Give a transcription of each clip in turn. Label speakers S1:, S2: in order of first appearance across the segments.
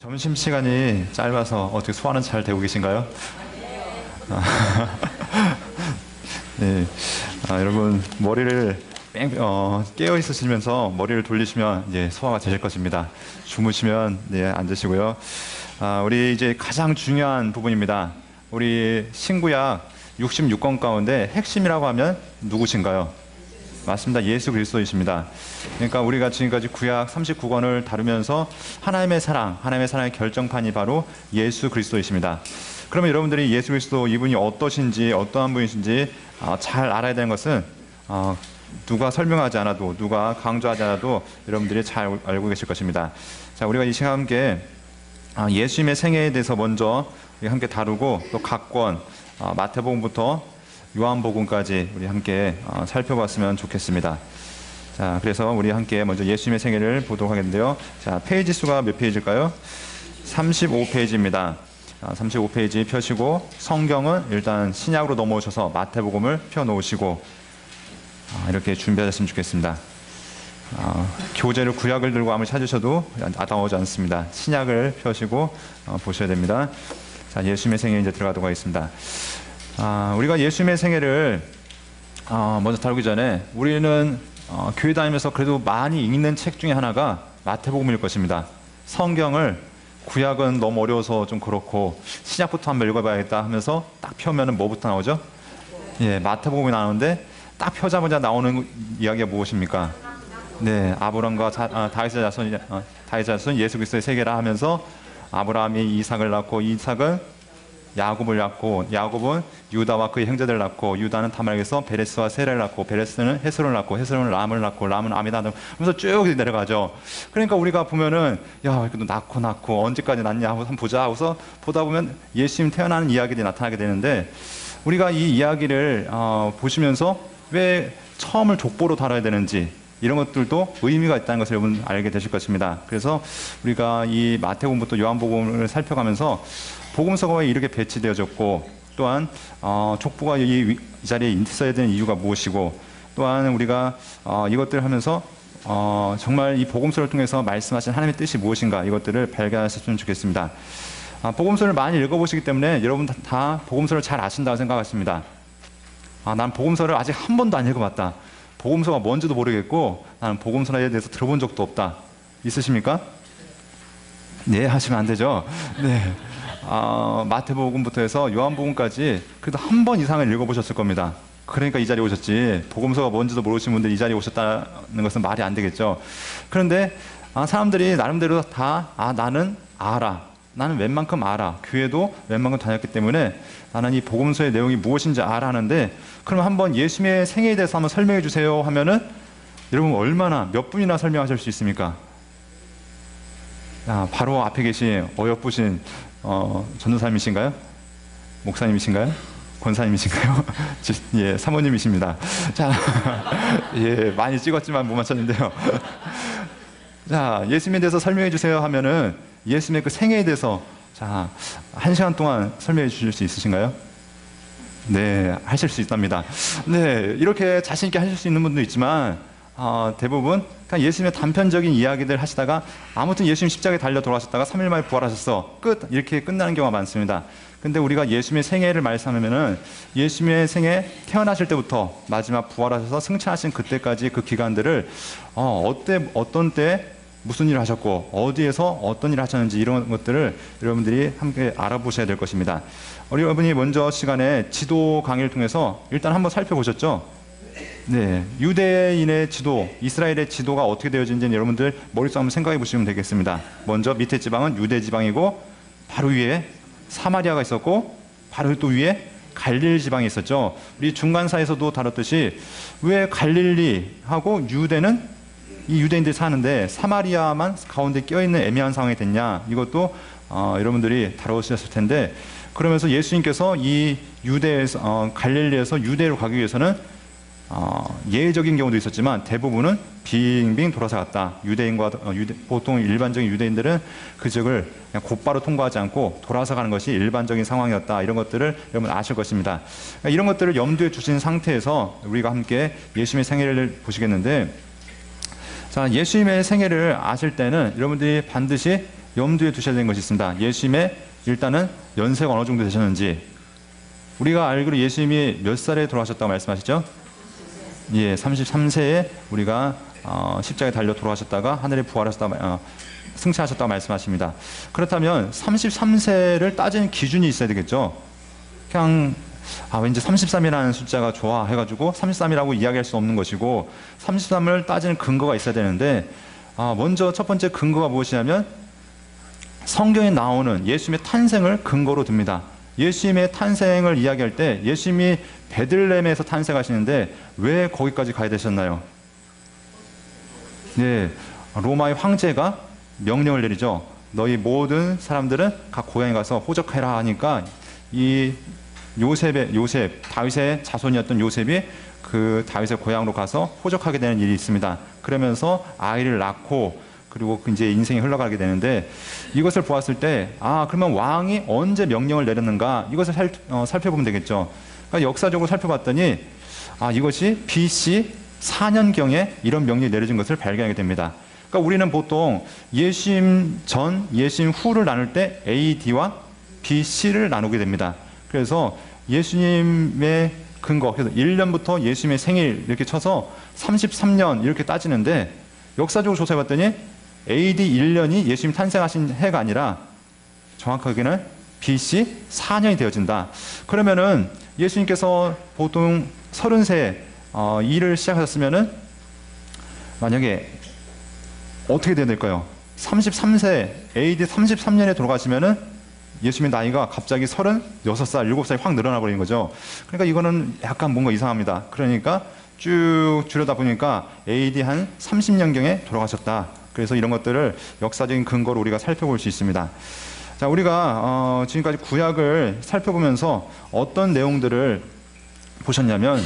S1: 점심시간이 짧아서 어떻게 소화는 잘 되고 계신가요? 네. 여러분, 머리를 깨어 있으시면서 머리를 돌리시면 이제 소화가 되실 것입니다. 주무시면 앉으시고요. 우리 이제 가장 중요한 부분입니다. 우리 신구약 66권 가운데 핵심이라고 하면 누구신가요? 맞습니다. 예수 그리스도이십니다. 그러니까 우리가 지금까지 구약 39권을 다루면서 하나님의 사랑의 결정판이 바로 예수 그리스도이십니다. 그러면 여러분들이 예수 그리스도 이분이 어떠신지, 어떠한 분이신지 잘 알아야 되는 것은 누가 설명하지 않아도, 누가 강조하지 않아도 여러분들이 잘 알고 계실 것입니다. 자, 우리가 이 시간 함께 예수님의 생애에 대해서 먼저 함께 다루고, 또 각 권 마태복음부터 요한복음까지 우리 함께 살펴봤으면 좋겠습니다. 자, 그래서 우리 함께 먼저 예수님의 생애를 보도록 하겠는데요. 자, 페이지 수가 몇 페이지일까요? 35페이지입니다. 35페이지 펴시고, 성경은 일단 신약으로 넘어오셔서 마태복음을 펴놓으시고 이렇게 준비하셨으면 좋겠습니다. 교재를 구약을 들고 아무리 찾으셔도 나오지 않습니다. 신약을 펴시고 보셔야 됩니다. 자, 예수님의 생애 이제 들어가도록 하겠습니다. 우리가 예수님의 생애를 먼저 다루기 전에 우리는 교회 다니면서 그래도 많이 읽는 책 중에 하나가 마태복음일 것입니다. 성경을 구약은 너무 어려워서 좀 그렇고 신약부터 한번 읽어봐야겠다 하면서 딱 펴면은 뭐부터 나오죠? 예, 마태복음이 나오는데 딱 펴자마자 나오는 이야기가 무엇입니까? 네, 아브라함과 다윗의 자손 예수 그리스도의 세계라 하면서 아브라함이 이삭을 낳고, 이삭은 야곱을 낳고, 야곱은 유다와 그의 형제들을 낳고, 유다는 다말에서 베레스와 세라를 낳고, 베레스는 헤스론을 낳고, 헤스론은 람을 낳고, 람은 아미나답 하면서 쭉 내려가죠. 그러니까 우리가 보면은 이렇게 낳고 언제까지 낳냐 하고 한번 보자 하고서 보다 보면 예수님 태어나는 이야기들이 나타나게 되는데, 우리가 이 이야기를 보시면서 왜 처음을 족보로 다뤄야 되는지, 이런 것들도 의미가 있다는 것을 여러분 알게 되실 것입니다. 그래서 우리가 이 마태복음부터 요한복음을 살펴가면서 복음서가 왜 이렇게 배치되어졌고, 또한 족보가 이 자리에 있어야 되는 이유가 무엇이고, 또한 우리가 이것들을 하면서 정말 이 복음서를 통해서 말씀하신 하나님의 뜻이 무엇인가, 이것들을 발견하셨으면 좋겠습니다. 복음서를 많이 읽어보시기 때문에 여러분 다 복음서를 잘 아신다고 생각하십니다. 난 복음서를 아직 한 번도 안 읽어봤다, 복음서가 뭔지도 모르겠고 나는 복음서에 대해서 들어본 적도 없다, 있으십니까? 네, 하시면 안 되죠. 네. 마태복음부터 해서 요한복음까지 그래도 한 번 이상을 읽어보셨을 겁니다. 그러니까 이 자리에 오셨지, 복음서가 뭔지도 모르시는 분들이 이 자리에 오셨다는 것은 말이 안 되겠죠. 그런데 사람들이 나름대로 다 나는 알아, 나는 웬만큼 알아, 교회도 웬만큼 다녔기 때문에 나는 이 복음서의 내용이 무엇인지 알아 하는데, 그럼 한번 예수님의 생애에 대해서 한번 설명해 주세요 하면은 여러분 얼마나, 몇 분이나 설명하실 수 있습니까? 바로 앞에 계신 어여쁘신 전도사님이신가요? 목사님이신가요? 권사님이신가요? 예, 사모님이십니다. 자, 예, 많이 찍었지만 못 맞췄는데요. 자, 예수님에 대해서 설명해 주세요 하면은 예수님의 그 생애에 대해서 1시간 동안 설명해 주실 수 있으신가요? 네, 하실 수 있답니다. 네, 이렇게 자신 있게 하실 수 있는 분도 있지만 대부분 그냥 예수님의 단편적인 이야기들 하시다가 아무튼 예수님 십자가에 달려 돌아가셨다가 3일 만에 부활하셨어, 끝, 이렇게 끝나는 경우가 많습니다. 근데 우리가 예수님의 생애를 말씀하면은 예수님의 생애, 태어나실 때부터 마지막 부활하셔서 승천하신 그때까지 그 기간들을 어떤 때 무슨 일을 하셨고 어디에서 어떤 일을 하셨는지, 이런 것들을 여러분들이 함께 알아보셔야 될 것입니다. 여러분이 먼저 시간에 지도 강의를 통해서 일단 한번 살펴보셨죠? 네, 유대인의 지도, 이스라엘의 지도가 어떻게 되어진지는 여러분들 머릿속에 한번 생각해 보시면 되겠습니다. 먼저 밑에 지방은 유대 지방이고, 바로 위에 사마리아가 있었고, 바로 또 위에 갈릴리 지방이 있었죠. 우리 중간사에서도 다뤘듯이 왜 갈릴리하고 유대는 이 유대인들이 사는데 사마리아만 가운데 껴있는 애매한 상황이 됐냐, 이것도 여러분들이 다루셨을 텐데, 그러면서 예수님께서 이 유대에서 갈릴리에서 유대로 가기 위해서는 예외적인 경우도 있었지만 대부분은 빙빙 돌아서 갔다. 보통 일반적인 유대인들은 그 지역을 그냥 곧바로 통과하지 않고 돌아서 가는 것이 일반적인 상황이었다, 이런 것들을 여러분 아실 것입니다. 이런 것들을 염두에 두신 상태에서 우리가 함께 예수님의 생애를 보시겠는데, 자, 예수님의 생애를 아실 때는 여러분들이 반드시 염두에 두셔야 되는 것이 있습니다. 예수님의 일단은 연세가 어느 정도 되셨는지. 우리가 알기로 예수님이 몇 살에 돌아가셨다고 말씀하시죠? 예, 33세에 우리가 십자가에 달려 돌아가셨다가 하늘에 부활하셨다가 승천하셨다고 말씀하십니다. 그렇다면 33세를 따지는 기준이 있어야 되겠죠. 그냥 왠지 33이라는 숫자가 좋아 해가지고 33이라고 이야기할 수 없는 것이고 33을 따지는 근거가 있어야 되는데 먼저 첫 번째 근거가 무엇이냐면 성경에 나오는 예수님의 탄생을 근거로 듭니다. 예수님의 탄생을 이야기할 때 예수님이 베들레헴에서 탄생하시는데 왜 거기까지 가야 되셨나요? 네, 로마의 황제가 명령을 내리죠. 너희 모든 사람들은 각 고향에 가서 호적해라 하니까 이 요셉, 다윗의 자손이었던 요셉이 그 다윗의 고향으로 가서 호적하게 되는 일이 있습니다. 그러면서 아이를 낳고 그리고 이제 인생이 흘러가게 되는데 이것을 보았을 때 그러면 왕이 언제 명령을 내렸는가 이것을 살펴보면 되겠죠. 그러니까 역사적으로 살펴봤더니 이것이 BC 4년경에 이런 명령이 내려진 것을 발견하게 됩니다. 그러니까 우리는 보통 예수님 전, 예수님 후를 나눌 때 AD와 BC를 나누게 됩니다. 그래서 예수님의 근거, 그래서 1년부터 예수님의 생일 이렇게 쳐서 33년 이렇게 따지는데 역사적으로 조사해봤더니 AD 1년이 예수님 탄생하신 해가 아니라 정확하게는 BC 4년이 되어진다. 그러면은 예수님께서 보통 30세 일을 시작하셨으면은 만약에 어떻게 돼야 될까요? 33세 AD 33년에 돌아가시면은 예수님의 나이가 갑자기 36살, 7살이 확 늘어나 버리는 거죠. 그러니까 이거는 약간 뭔가 이상합니다. 그러니까 쭉 줄여다 보니까 AD 한 30년경에 돌아가셨다. 그래서 이런 것들을 역사적인 근거로 우리가 살펴볼 수 있습니다. 자, 우리가 지금까지 구약을 살펴보면서 어떤 내용들을 보셨냐면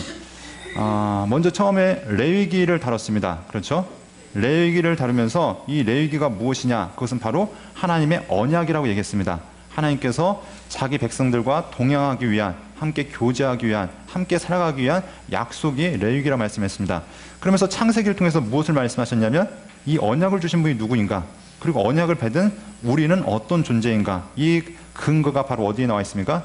S1: 먼저 처음에 레위기를 다뤘습니다. 그렇죠? 레위기를 다루면서 이 레위기가 무엇이냐? 그것은 바로 하나님의 언약이라고 얘기했습니다. 하나님께서 자기 백성들과 동행하기 위한, 함께 교제하기 위한, 함께 살아가기 위한 약속이 레위기라 말씀했습니다. 그러면서 창세기를 통해서 무엇을 말씀하셨냐면 이 언약을 주신 분이 누구인가? 그리고 언약을 받은 우리는 어떤 존재인가? 이 근거가 바로 어디에 나와 있습니까?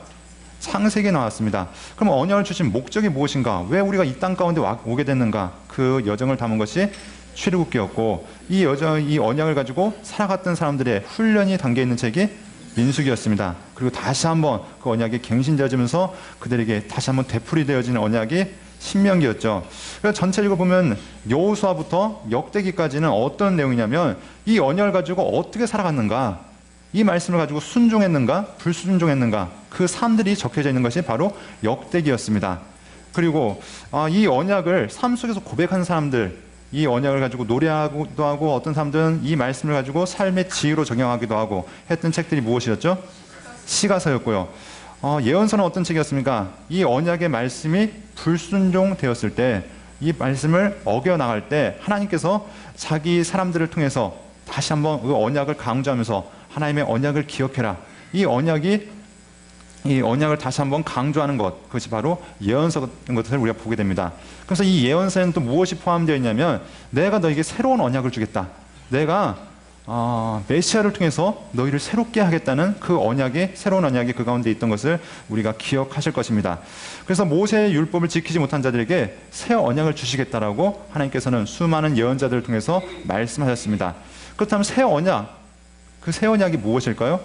S1: 창세기에 나왔습니다. 그럼 언약을 주신 목적이 무엇인가? 왜 우리가 이 땅 가운데 오게 됐는가? 그 여정을 담은 것이 출애굽기였고 이 언약을 가지고 살아갔던 사람들의 훈련이 담겨있는 책이 민수기였습니다. 그리고 다시 한번 그 언약이 갱신되어지면서 그들에게 다시 한번 되풀이되어지는 언약이 신명기였죠. 그래서 전체적으로 보면 여호수아부터 역대기까지는 어떤 내용이냐면 이 언약을 가지고 어떻게 살아갔는가, 이 말씀을 가지고 순종했는가 불순종했는가, 그 삶들이 적혀져 있는 것이 바로 역대기였습니다. 그리고 이 언약을 삶 속에서 고백한 사람들, 이 언약을 가지고 노래하기도 하고 어떤 사람들은 이 말씀을 가지고 삶의 지혜로 적용하기도 하고 했던 책들이 무엇이었죠? 시가서였고요. 예언서는 어떤 책이었습니까? 이 언약의 말씀이 불순종되었을 때, 이 말씀을 어겨나갈 때 하나님께서 자기 사람들을 통해서 다시 한번 그 언약을 강조하면서 하나님의 언약을 기억해라. 이 언약을 다시 한번 강조하는 것, 그것이 바로 예언서 같은 것을 우리가 보게 됩니다. 그래서 이 예언서에는 또 무엇이 포함되어 있냐면 내가 너에게 새로운 언약을 주겠다. 내가 메시아를 통해서 너희를 새롭게 하겠다는 그 언약이, 새로운 언약이 그 가운데 있던 것을 우리가 기억하실 것입니다. 그래서 모세의 율법을 지키지 못한 자들에게 새 언약을 주시겠다라고 하나님께서는 수많은 예언자들을 통해서 말씀하셨습니다. 그렇다면 새 언약, 그 새 언약이 무엇일까요?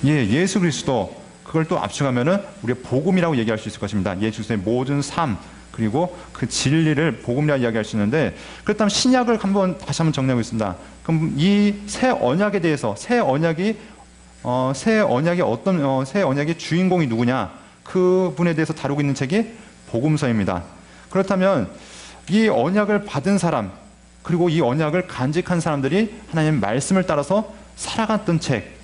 S1: 예수 그리스도. 그걸 또 압축하면은 우리가 복음이라고 얘기할 수 있을 것입니다. 예수 그리스도의 모든 삶, 그리고 그 진리를 복음이라고 이야기할 수 있는데, 그렇다면 신약을 다시 한번 정리하고 있습니다. 그럼 이 새 언약에 대해서, 새 언약의 주인공이 누구냐? 그 분에 대해서 다루고 있는 책이 복음서입니다. 그렇다면 이 언약을 받은 사람, 그리고 이 언약을 간직한 사람들이 하나님의 말씀을 따라서 살아갔던 책,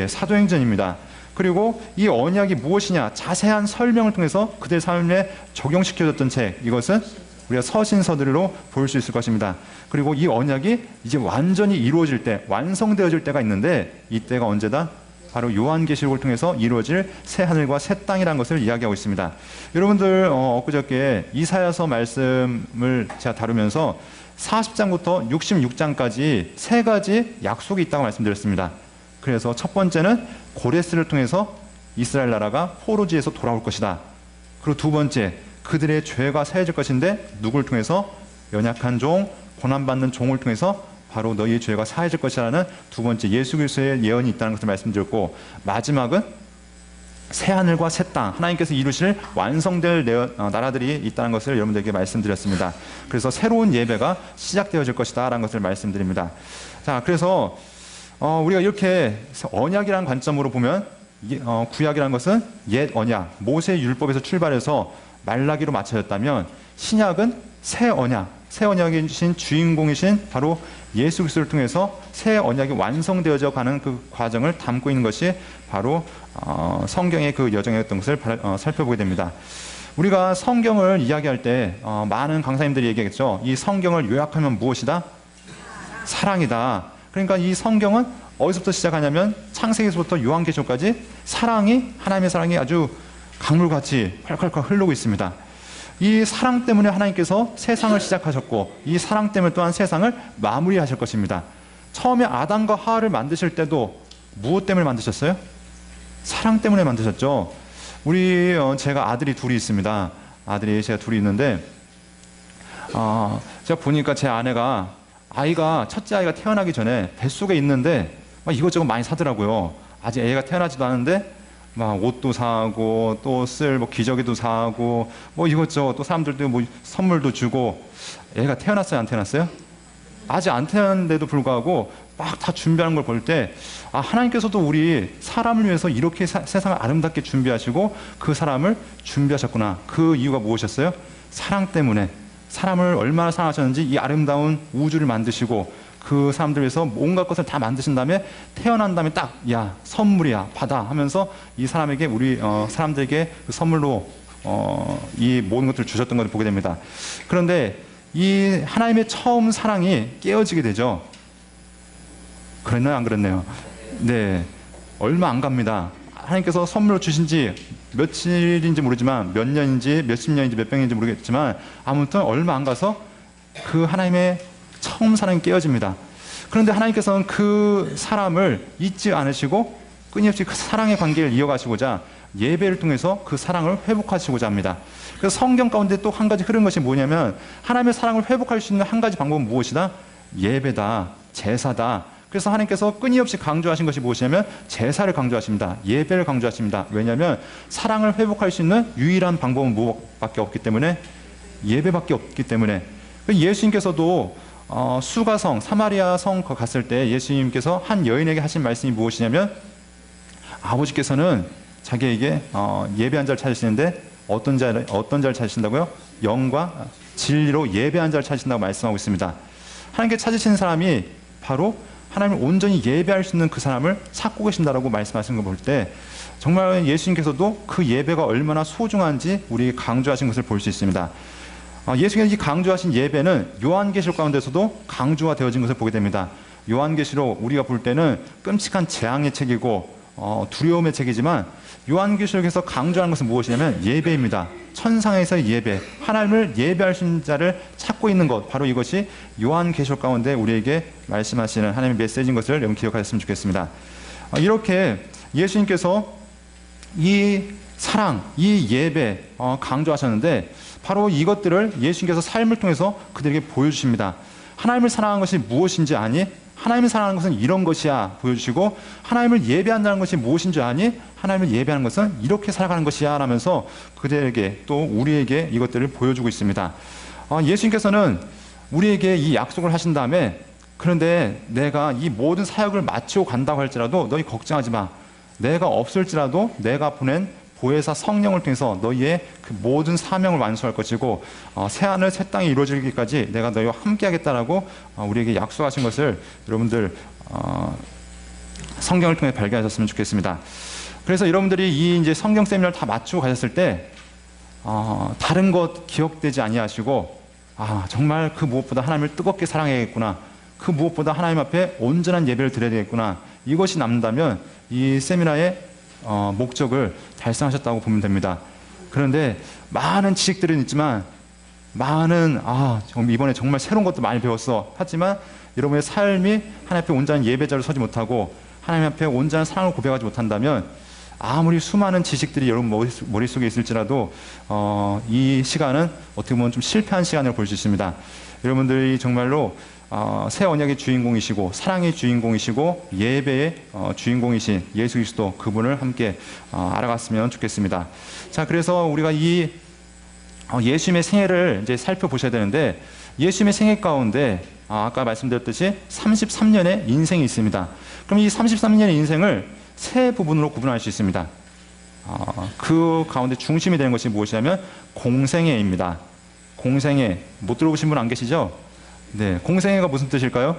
S1: 사도행전입니다. 그리고 이 언약이 무엇이냐 자세한 설명을 통해서 그들 삶에 적용시켜줬던 책, 이것은 우리가 서신서들로 볼 수 있을 것입니다. 그리고 이 언약이 이제 완전히 이루어질 때, 완성되어질 때가 있는데, 이때가 언제다? 바로 요한계시록을 통해서 이루어질 새 하늘과 새 땅이라는 것을 이야기하고 있습니다. 여러분들 엊그저께 이사야서 말씀을 제가 다루면서 40장부터 66장까지 세 가지 약속이 있다고 말씀드렸습니다. 그래서 첫 번째는 고레스를 통해서 이스라엘 나라가 포로지에서 돌아올 것이다. 그리고 두 번째, 그들의 죄가 사해질 것인데 누굴 통해서? 연약한 종, 고난받는 종을 통해서 바로 너희의 죄가 사해질 것이라는 두 번째 예수 그리스도의 예언이 있다는 것을 말씀드렸고, 마지막은 새하늘과 새 땅, 하나님께서 이루실 완성될 나라들이 있다는 것을 여러분들에게 말씀드렸습니다. 그래서 새로운 예배가 시작되어질 것이다 라는 것을 말씀드립니다. 자, 그래서 우리가 이렇게 언약이라는 관점으로 보면 구약이라는 것은 옛 언약, 모세의 율법에서 출발해서 말라기로 맞춰졌다면, 신약은 새 언약, 새 언약이신 주인공이신 바로 예수 그리스도를 통해서 새 언약이 완성되어져 가는 그 과정을 담고 있는 것이 바로 성경의 그 여정이었던 것을 살펴보게 됩니다. 우리가 성경을 이야기할 때 많은 강사님들이 얘기했죠. 이 성경을 요약하면 무엇이다? 사랑이다. 그러니까 이 성경은 어디서부터 시작하냐면 창세기에서부터 요한계시록까지 하나님의 사랑이 아주 강물같이 콸콸콸 흐르고 있습니다. 이 사랑 때문에 하나님께서 세상을 시작하셨고, 이 사랑 때문에 또한 세상을 마무리하실 것입니다. 처음에 아담과 하와를 만드실 때도 무엇 때문에 만드셨어요? 사랑 때문에 만드셨죠. 제가 아들이 둘이 있습니다. 제가 둘이 있는데 제가 보니까 제 아내가 첫째 아이가 태어나기 전에 뱃속에 있는데 막 이것저것 많이 사더라고요. 아직 애가 태어나지도 않은데 막 옷도 사고 또 쓸 기저귀도 사고 이것저것, 또 사람들도 선물도 주고. 애가 태어났어요, 안 태어났어요? 아직 안 태어났는데도 불구하고 막 다 준비하는 걸 볼 때 하나님께서도 우리 사람을 위해서 이렇게 세상을 아름답게 준비하시고 그 사람을 준비하셨구나. 그 이유가 무엇이었어요? 사랑 때문에. 사람을 얼마나 사랑하셨는지 이 아름다운 우주를 만드시고 그 사람들 위해서 온갖 것을 다 만드신 다음에 태어난 다음에 딱, 야, 선물이야, 받아 하면서 이 사람에게, 사람들에게 그 선물로 이 모든 것들을 주셨던 것을 보게 됩니다. 그런데 이 하나님의 처음 사랑이 깨어지게 되죠. 그랬나요, 안 그랬나요? 네, 얼마 안 갑니다. 하나님께서 선물로 주신 지 며칠인지 모르지만, 몇 년인지 몇십 년인지 몇 백년인지 모르겠지만, 아무튼 얼마 안 가서 그 하나님의 처음 사랑이 깨어집니다. 그런데 하나님께서는 그 사람을 잊지 않으시고 끊임없이 그 사랑의 관계를 이어가시고자 예배를 통해서 그 사랑을 회복하시고자 합니다. 그래서 성경 가운데 또 한 가지 흐른 것이 뭐냐면, 하나님의 사랑을 회복할 수 있는 한 가지 방법은 무엇이다? 예배다, 제사다. 그래서 하나님께서 끊임없이 강조하신 것이 무엇이냐면 제사를 강조하십니다. 예배를 강조하십니다. 왜냐하면 사랑을 회복할 수 있는 유일한 방법은 무엇밖에 없기 때문에? 예배밖에 없기 때문에. 예수님께서도 수가성, 사마리아 성 갔을 때 예수님께서 한 여인에게 하신 말씀이 무엇이냐면, 아버지께서는 자기에게 예배한 자를 찾으시는데 어떤 자를 찾으신다고요? 영과 진리로 예배한 자를 찾으신다고 말씀하고 있습니다. 하나님께 찾으시는 사람이 바로 하나님을 온전히 예배할 수 있는 그 사람을 찾고 계신다라고 말씀하신 걸 볼 때, 정말 예수님께서도 그 예배가 얼마나 소중한지 우리 강조하신 것을 볼 수 있습니다. 예수님께서 이 강조하신 예배는 요한계시록 가운데서도 강조가 되어진 것을 보게 됩니다. 요한계시록 우리가 볼 때는 끔찍한 재앙의 책이고 두려움의 책이지만, 요한계시록에서 강조하는 것은 무엇이냐면 예배입니다. 천상에서의 예배, 하나님을 예배할 수 있는 자를 찾고 있는 것, 바로 이것이 요한계시록 가운데 우리에게 말씀하시는 하나님의 메시지인 것을 여러분 기억하셨으면 좋겠습니다. 이렇게 예수님께서 이 사랑, 이 예배 강조하셨는데, 바로 이것들을 예수님께서 삶을 통해서 그들에게 보여주십니다. 하나님을 사랑하는 것이 무엇인지 아니? 하나님을 사랑하는 것은 이런 것이야 보여주시고, 하나님을 예배한다는 것이 무엇인지 아니? 하나님을 예배하는 것은 이렇게 살아가는 것이야 라면서 그들에게, 또 우리에게 이것들을 보여주고 있습니다. 예수님께서는 우리에게 이 약속을 하신 다음에, 그런데 내가 이 모든 사역을 마치고 간다고 할지라도 너희 걱정하지 마. 내가 없을지라도 내가 보낸 보혜사 성령을 통해서 너희의 그 모든 사명을 완수할 것이고, 새하늘 새 땅이 이루어지기까지 내가 너희와 함께 하겠다라고 우리에게 약속하신 것을 여러분들 성경을 통해 발견하셨으면 좋겠습니다. 그래서 여러분들이 이 이제 성경 세미나를 다 마치고 가셨을 때 다른 것 기억되지 아니하시고, 정말 그 무엇보다 하나님을 뜨겁게 사랑해야겠구나, 그 무엇보다 하나님 앞에 온전한 예배를 드려야 되겠구나, 이것이 남는다면 이 세미나의 목적을 달성하셨다고 보면 됩니다. 그런데 많은 지식들은 있지만 이번에 정말 새로운 것도 많이 배웠어. 하지만 여러분의 삶이 하나님 앞에 온전한 예배자로 서지 못하고 하나님 앞에 온전한 사랑을 고백하지 못한다면 아무리 수많은 지식들이 여러분 머릿속에 있을지라도 이 시간은 어떻게 보면 좀 실패한 시간을 볼 수 있습니다. 여러분들이 정말로 새 언약의 주인공이시고 사랑의 주인공이시고 예배의 주인공이신 예수 그리스도 그분을 함께 알아갔으면 좋겠습니다. 자, 그래서 우리가 이 예수님의 생애를 이제 살펴보셔야 되는데 예수님의 생애 가운데 아까 말씀드렸듯이 33년의 인생이 있습니다. 그럼 이 33년의 인생을 세 부분으로 구분할 수 있습니다. 그 가운데 중심이 되는 것이 무엇이냐면 공생애입니다. 공생애 못 들어보신 분 안 계시죠? 네, 공생애가 무슨 뜻일까요?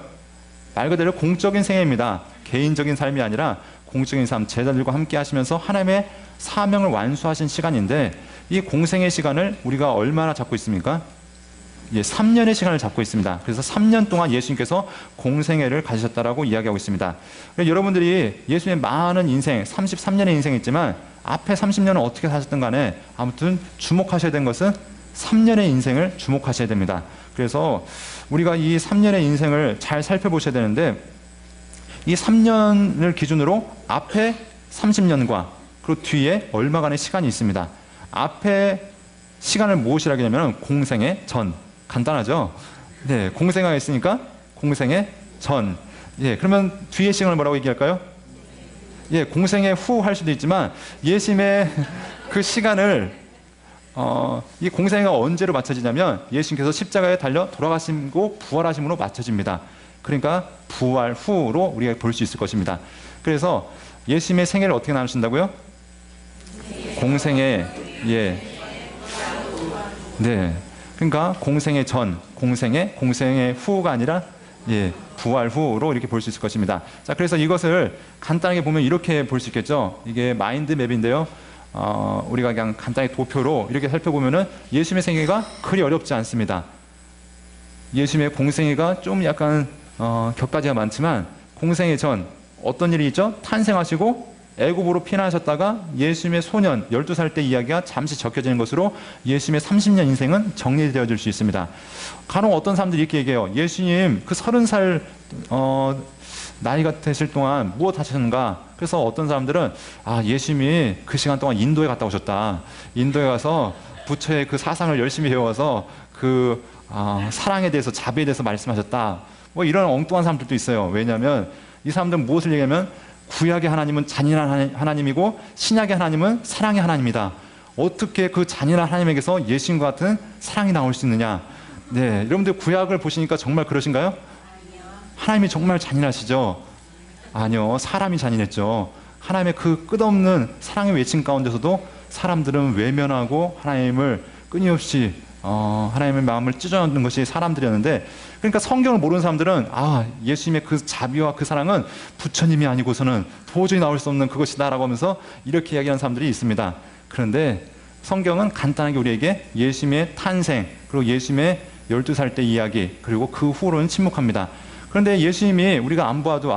S1: 말 그대로 공적인 생애입니다. 개인적인 삶이 아니라 공적인 삶, 제자들과 함께 하시면서 하나님의 사명을 완수하신 시간인데 이 공생애 시간을 우리가 얼마나 잡고 있습니까? 3년의 시간을 잡고 있습니다. 그래서 3년 동안 예수님께서 공생애를 가지셨다라고 이야기하고 있습니다. 여러분들이 예수님의 많은 인생, 33년의 인생이 있지만 앞에 30년은 어떻게 사셨든 간에 아무튼 주목하셔야 되는 것은 3년의 인생을 주목하셔야 됩니다. 그래서 우리가 이 3년의 인생을 잘 살펴보셔야 되는데 이 3년을 기준으로 앞에 30년과 그리고 뒤에 얼마간의 시간이 있습니다. 앞에 시간을 무엇이라고 하냐면 공생애 전. 간단하죠? 네, 공생애가 있으니까 공생애 전. 예, 그러면 뒤에 시간을 뭐라고 얘기할까요? 예, 공생애 후 할 수도 있지만 예수님의 그 시간을 이 공생애가 언제로 맞춰지냐면 예수님께서 십자가에 달려 돌아가시고 부활하심으로 맞춰집니다. 그러니까 부활 후로 우리가 볼 수 있을 것입니다. 그래서 예수님의 생애를 어떻게 나누신다고요? 공생애, 예, 네. 그러니까 공생애 전, 공생애 후가 아니라 부활 후로 이렇게 볼 수 있을 것입니다. 자, 그래서 이것을 간단하게 보면 이렇게 볼 수 있겠죠. 이게 마인드맵인데요. 우리가 그냥 간단히 도표로 이렇게 살펴보면은 예수님의 생애가 그리 어렵지 않습니다. 예수님의 공생애가 좀 약간 격가지가 많지만 공생애 전 어떤 일이 있죠? 탄생하시고 애굽으로 피난하셨다가 예수님의 소년 12살 때 이야기가 잠시 적혀지는 것으로 예수님의 30년 인생은 정리되어질 수 있습니다. 간혹 어떤 사람들이 이렇게 얘기해요. 예수님 그 30살 나이가 되실 동안 무엇 하셨는가? 그래서 어떤 사람들은 예수님이 그 시간 동안 인도에 갔다 오셨다. 인도에 가서 부처의 그 사상을 열심히 배워서 그 사랑에 대해서 자비에 대해서 말씀하셨다. 뭐 이런 엉뚱한 사람들도 있어요. 왜냐하면 이 사람들은 무엇을 얘기하면 구약의 하나님은 잔인한 하나님이고 신약의 하나님은 사랑의 하나님이다. 어떻게 그 잔인한 하나님에게서 예수님과 같은 사랑이 나올 수 있느냐? 네, 여러분들 구약을 보시니까 정말 그러신가요? 하나님이 정말 잔인하시죠? 아니요, 사람이 잔인했죠. 하나님의 그 끝없는 사랑의 외침 가운데서도 사람들은 외면하고 하나님을 끊임없이 하나님의 마음을 찢어놓는 것이 사람들이었는데, 그러니까 성경을 모르는 사람들은 예수님의 그 자비와 그 사랑은 부처님이 아니고서는 도저히 나올 수 없는 그것이다 라고 하면서 이렇게 이야기하는 사람들이 있습니다. 그런데 성경은 간단하게 우리에게 예수님의 탄생, 그리고 예수님의 12살 때 이야기, 그리고 그 후로는 침묵합니다. 그런데 예수님이 우리가 안 보아도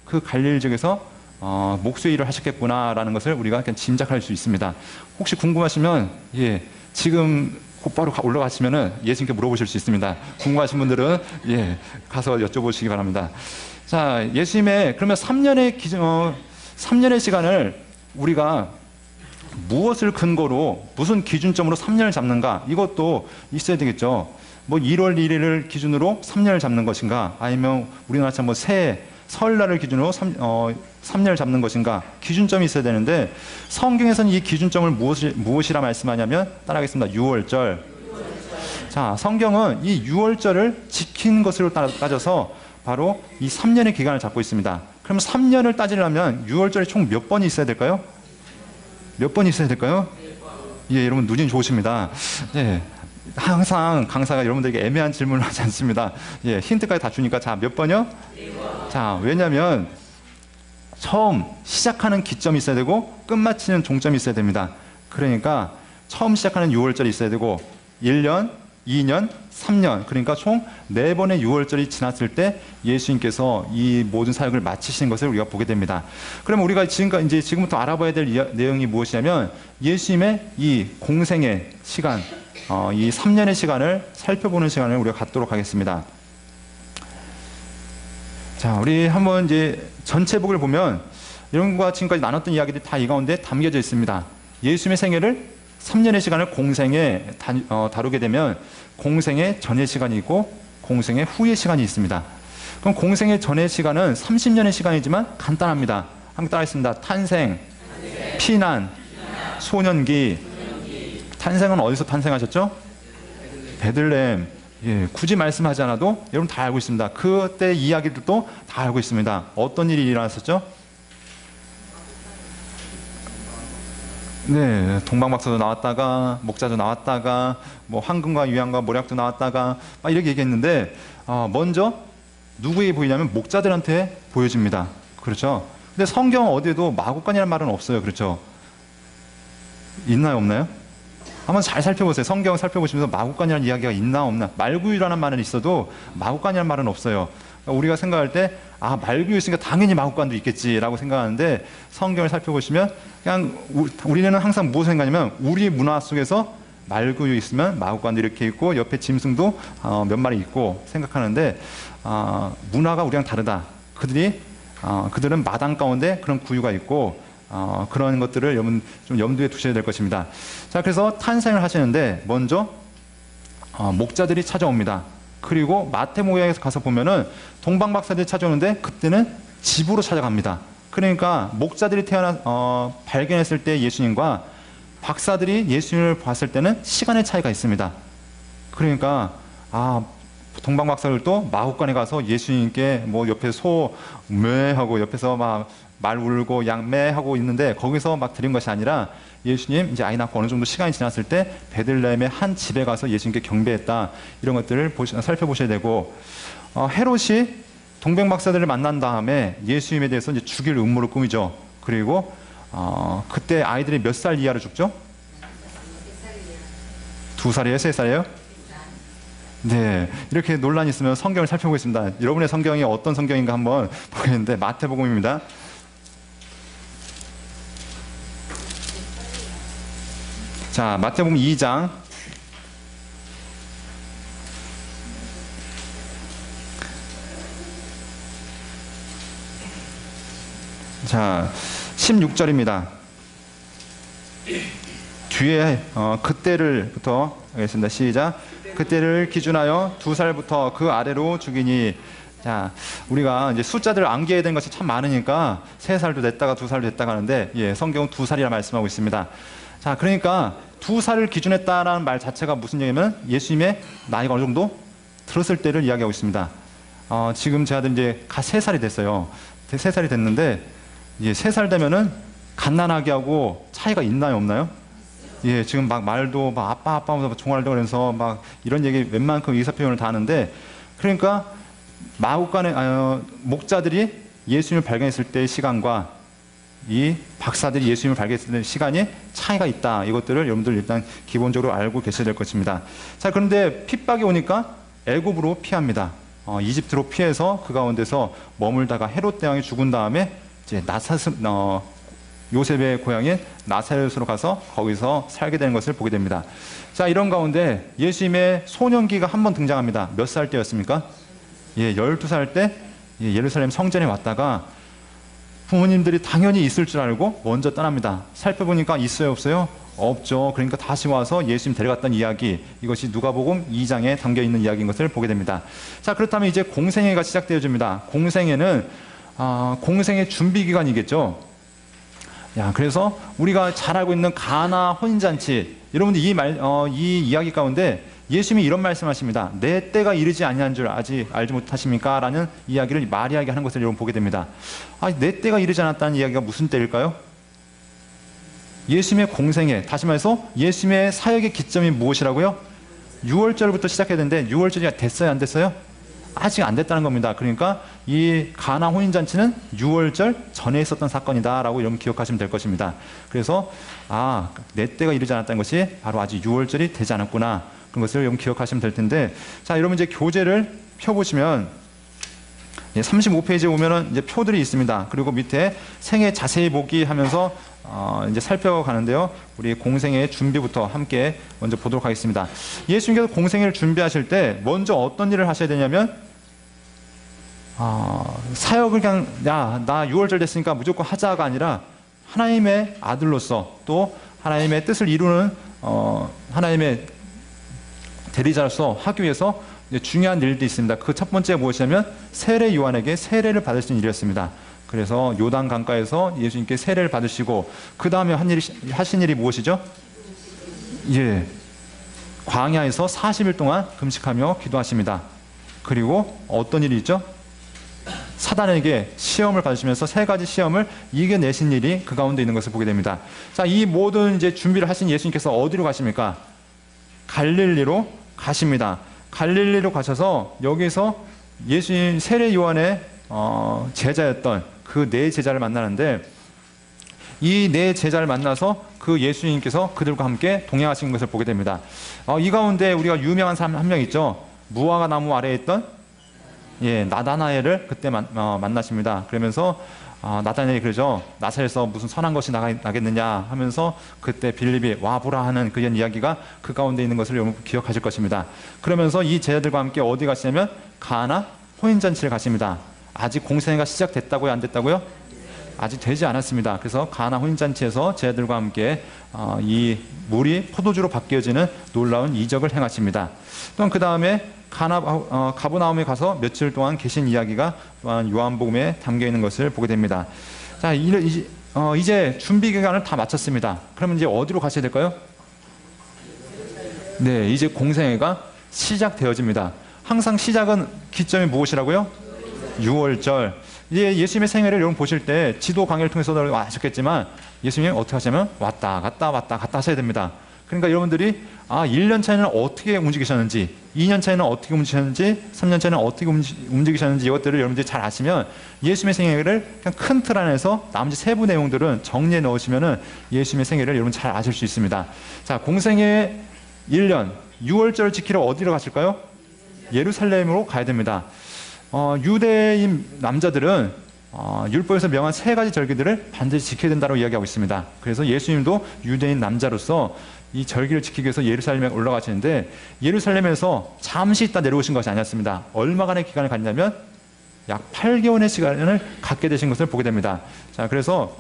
S1: 그 갈릴리 지역에서 목수의 일을 하셨겠구나라는 것을 우리가 그냥 짐작할 수 있습니다. 혹시 궁금하시면 지금 곧바로 올라가시면은 예수님께 물어보실 수 있습니다. 궁금하신 분들은 가서 여쭤보시기 바랍니다. 자, 예수님의 그러면 3년의 시간을 우리가 무엇을 근거로 무슨 기준점으로 3년을 잡는가? 이것도 있어야 되겠죠. 뭐 1월 1일을 기준으로 3년을 잡는 것인가? 아니면 우리나라처럼 뭐 새해 설날을 기준으로 3년을 잡는 것인가? 기준점이 있어야 되는데 성경에서는 이 기준점을 무엇이라 말씀하냐면 따라하겠습니다. 유월절. 자, 성경은 이 유월절을 지킨 것으로 따져서 바로 이 3년의 기간을 잡고 있습니다. 그럼 3년을 따지려면 유월절이 총 몇 번이 있어야 될까요? 몇 번이 있어야 될까요? 여러분 눈이 좋으십니다. 항상 강사가 여러분들에게 애매한 질문을 하지 않습니다. 힌트까지 다 주니까 자, 몇 번이요? 자, 왜냐하면 처음 시작하는 기점이 있어야 되고 끝마치는 종점이 있어야 됩니다. 그러니까 처음 시작하는 6월절이 있어야 되고 1년, 2년, 3년, 그러니까 총 4번의 유월절이 지났을 때 예수님께서 이 모든 사역을 마치신 것을 우리가 보게 됩니다. 그러면 우리가 지금부터 알아봐야 될 내용이 무엇이냐면 예수님의 이 공생의 시간, 이 3년의 시간을 살펴보는 시간을 우리가 갖도록 하겠습니다. 자, 우리 한번 이제 전체 복을 보면 이런 것과 지금까지 나눴던 이야기들이 다 이 가운데 담겨져 있습니다. 예수님의 생애를 3년의 시간을 공생에 다루게 되면 공생의 전의 시간이 있고 공생의 후의 시간이 있습니다. 그럼 공생의 전의 시간은 30년의 시간이지만 간단합니다. 한번 따라하겠습니다. 탄생, 피난, 소년기. 탄생은 어디서 탄생하셨죠? 베들레헴. 예, 굳이 말씀하지 않아도 여러분 다 알고 있습니다. 그때 이야기들도 다 알고 있습니다. 어떤 일이 일어났었죠? 네, 동방박사도 나왔다가 목자도 나왔다가 뭐 황금과 유향과 모략도 나왔다가 막 이렇게 얘기했는데 먼저 누구에게 보이냐면 목자들한테 보여집니다. 그렇죠? 근데 성경 어디에도 마구간이라는 말은 없어요. 그렇죠? 있나요, 없나요? 한번 잘 살펴보세요. 성경 살펴보시면서 마구간이라는 이야기가 있나 없나. 말구유라는 말은 있어도 마구간이라는 말은 없어요. 우리가 생각할 때 말구유 있으니까 당연히 마구간도 있겠지라고 생각하는데 성경을 살펴보시면 그냥 우리는 항상 무엇을 생각하냐면 우리 문화 속에서 말구유 있으면 마구간도 이렇게 있고 옆에 짐승도 몇 마리 있고 생각하는데 문화가 우리랑 다르다. 그들은 마당 가운데 그런 구유가 있고 그런 것들을 여러분 좀 염두에 두셔야 될 것입니다. 자, 그래서 탄생을 하시는데 먼저 목자들이 찾아옵니다. 그리고 마태복음에서 가서 보면은 동방박사들이 찾아오는데 그때는 집으로 찾아갑니다. 그러니까 목자들이 발견했을 때 예수님과 박사들이 예수님을 봤을 때는 시간의 차이가 있습니다. 그러니까 동방박사들도 마구간에 가서 예수님께 뭐 옆에 소 매하고 옆에서 막 말 울고 양 매하고 있는데 거기서 막 드린 것이 아니라 예수님 이제 아이 낳고 어느 정도 시간이 지났을 때 베들레헴의 한 집에 가서 예수님께 경배했다. 이런 것들을 살펴보셔야 되고 헤롯이 동방박사들을 만난 다음에 예수님에 대해서 이제 죽일 음모를 꾸미죠. 그리고 그때 아이들이 몇 살 이하로 죽죠? 2살이에요? 3살이에요? 네, 이렇게 논란이 있으면 성경을 살펴보겠습니다. 여러분의 성경이 어떤 성경인가 한번 보겠는데 마태복음입니다. 자, 마태복음 2장 자 16절입니다. 뒤에 그때를부터 하겠습니다. 시작. 그때를 기준하여 2살부터 그 아래로 죽이니. 자, 우리가 이제 숫자들을 암기해야 되는 것이 참 많으니까 3살도 됐다가 2살도 됐다가 하는데 성경은 2살이라 말씀하고 있습니다. 자, 그러니까 2살을 기준했다라는 말 자체가 무슨 얘기냐면 예수님의 나이가 어느 정도 들었을 때를 이야기하고 있습니다. 지금 제 아들 이제 3살이 됐어요. 3살이 됐는데 3살 되면은 갓난아기 하고 차이가 있나요, 없나요? 지금 막 말도 막 아빠 하면서 종알도 그러면서 막 이런 얘기 웬만큼 의사표현을 다 하는데, 그러니까 마구간에 목자들이 예수님을 발견했을 때의 시간과 이 박사들이 예수님을 발견했을 때의 시간이 차이가 있다. 이것들을 여러분들 일단 기본적으로 알고 계셔야 될 것입니다. 자, 그런데 핍박이 오니까 애굽으로 피합니다. 이집트로 피해서 그 가운데서 머물다가 헤롯 대왕이 죽은 다음에 이제 요셉의 고향인 나사렛으로 가서 거기서 살게 되는 것을 보게 됩니다. 자, 이런 가운데 예수님의 소년기가 한 번 등장합니다. 몇 살 때였습니까? 12살 때 예루살렘 성전에 왔다가 부모님들이 당연히 있을 줄 알고 먼저 떠납니다. 살펴보니까 있어요, 없어요? 없죠. 그러니까 다시 와서 예수님 데려갔던 이야기, 이것이 누가복음 2장에 담겨있는 이야기인 것을 보게 됩니다. 자, 그렇다면 이제 공생애가 시작되어집니다. 공생애는 공생의 준비기간이겠죠. 그래서 우리가 잘 알고 있는 가나 혼인잔치, 여러분들 이 이야기 가운데 예수님이 이런 말씀하십니다. 내 때가 이르지 아니한 줄 아직 알지 못하십니까? 라는 이야기를 마리아에게 하는 것을 여러분 보게 됩니다. 내 때가 이르지 않았다는 이야기가 무슨 때일까요? 예수님의 공생애, 다시 말해서 예수님의 사역의 기점이 무엇이라고요? 6월절부터 시작해야 되는데 6월절이 됐어요, 안 됐어요? 아직 안 됐다는 겁니다. 그러니까 이 가나 혼인잔치는 6월절 전에 있었던 사건이다 라고 여러분 기억하시면 될 것입니다. 그래서 내 때가 이르지 않았다는 것이 바로 아직 6월절이 되지 않았구나. 그런 것을 여러분 기억하시면 될 텐데, 자, 여러분 이제 교재를 펴보시면 35페이지에 보면은 이제 표들이 있습니다. 그리고 밑에 생애 자세히 보기 하면서 이제 살펴가는데요. 우리 공생애 준비부터 함께 먼저 보도록 하겠습니다. 예수님께서 공생애를 준비하실 때 먼저 어떤 일을 하셔야 되냐면, 사역을 그냥 나 6월절 됐으니까 무조건 하자가 아니라 하나님의 아들로서 또 하나님의 뜻을 이루는 하나님의 대리자로서 하기 위해서 중요한 일도 있습니다. 그 첫 번째가 무엇이냐면 세례 요한에게 세례를 받으시는 일이었습니다. 그래서 요단 강가에서 예수님께 세례를 받으시고 그 다음에 하신 일이 무엇이죠? 예, 광야에서 40일 동안 금식하며 기도하십니다. 그리고 어떤 일이 있죠? 사단에게 시험을 받으시면서 3가지 시험을 이겨내신 일이 그 가운데 있는 것을 보게 됩니다. 자, 이 모든 이제 준비를 하신 예수님께서 어디로 가십니까? 갈릴리로 가십니다. 갈릴리로 가셔서 여기서 예수님 세례 요한의 제자였던 그 4제자를 만나는데, 이 4제자를 만나서 그 예수님께서 그들과 함께 동행하신 것을 보게 됩니다. 이 가운데 우리가 유명한 사람 한 명 있죠. 무화과 나무 아래에 있던 나다나엘을 그때 만나십니다. 그러면서 나다나엘이 그러죠. 나사렛에서 무슨 선한 것이 나겠느냐 하면서 그때 빌립이 와보라 하는 그런 이야기가 그 가운데 있는 것을 여러분 기억하실 것입니다. 그러면서 이 제자들과 함께 어디 가시냐면 가나 혼인잔치를 가십니다. 아직 공생애가 시작됐다고요? 안 됐다고요? 아직 되지 않았습니다. 그래서 가나 혼인잔치에서 제자들과 함께 이 물이 포도주로 바뀌어지는 놀라운 이적을 행하십니다. 또한 그 다음에 가버나움에 가서 며칠 동안 계신 이야기가 또한 요한복음에 담겨 있는 것을 보게 됩니다. 자, 이제 준비 기간을 다 마쳤습니다. 그러면 이제 어디로 가셔야 될까요? 네, 이제 공생애가 시작되어집니다. 항상 시작은 기점이 무엇이라고요? 6월절. 이제 예수님의 생애를 여러분 보실 때 지도 강의를 통해서도 아셨겠지만 예수님이 어떻게 하시냐면 왔다 갔다 하셔야 됩니다. 그러니까 여러분들이 1년 차에는 어떻게 움직이셨는지, 2년 차에는 어떻게 움직이셨는지, 3년 차에는 어떻게 움직이셨는지 이것들을 여러분들이 잘 아시면 예수님의 생애를 그냥 큰 틀 안에서 나머지 세부 내용들은 정리해 넣으시면은 예수님의 생애를 여러분 잘 아실 수 있습니다. 자, 공생애 1년 6월절을 지키러 어디로 가실까요? 예루살렘으로 가야 됩니다. 유대인 남자들은 율법에서 명한 3가지 절기들을 반드시 지켜야 된다고 이야기하고 있습니다. 그래서 예수님도 유대인 남자로서 이 절기를 지키기 위해서 예루살렘에 올라가시는데, 예루살렘에서 잠시 있다 내려오신 것이 아니었습니다. 얼마간의 기간을 갖냐면 약 8개월의 시간을 갖게 되신 것을 보게 됩니다. 자, 그래서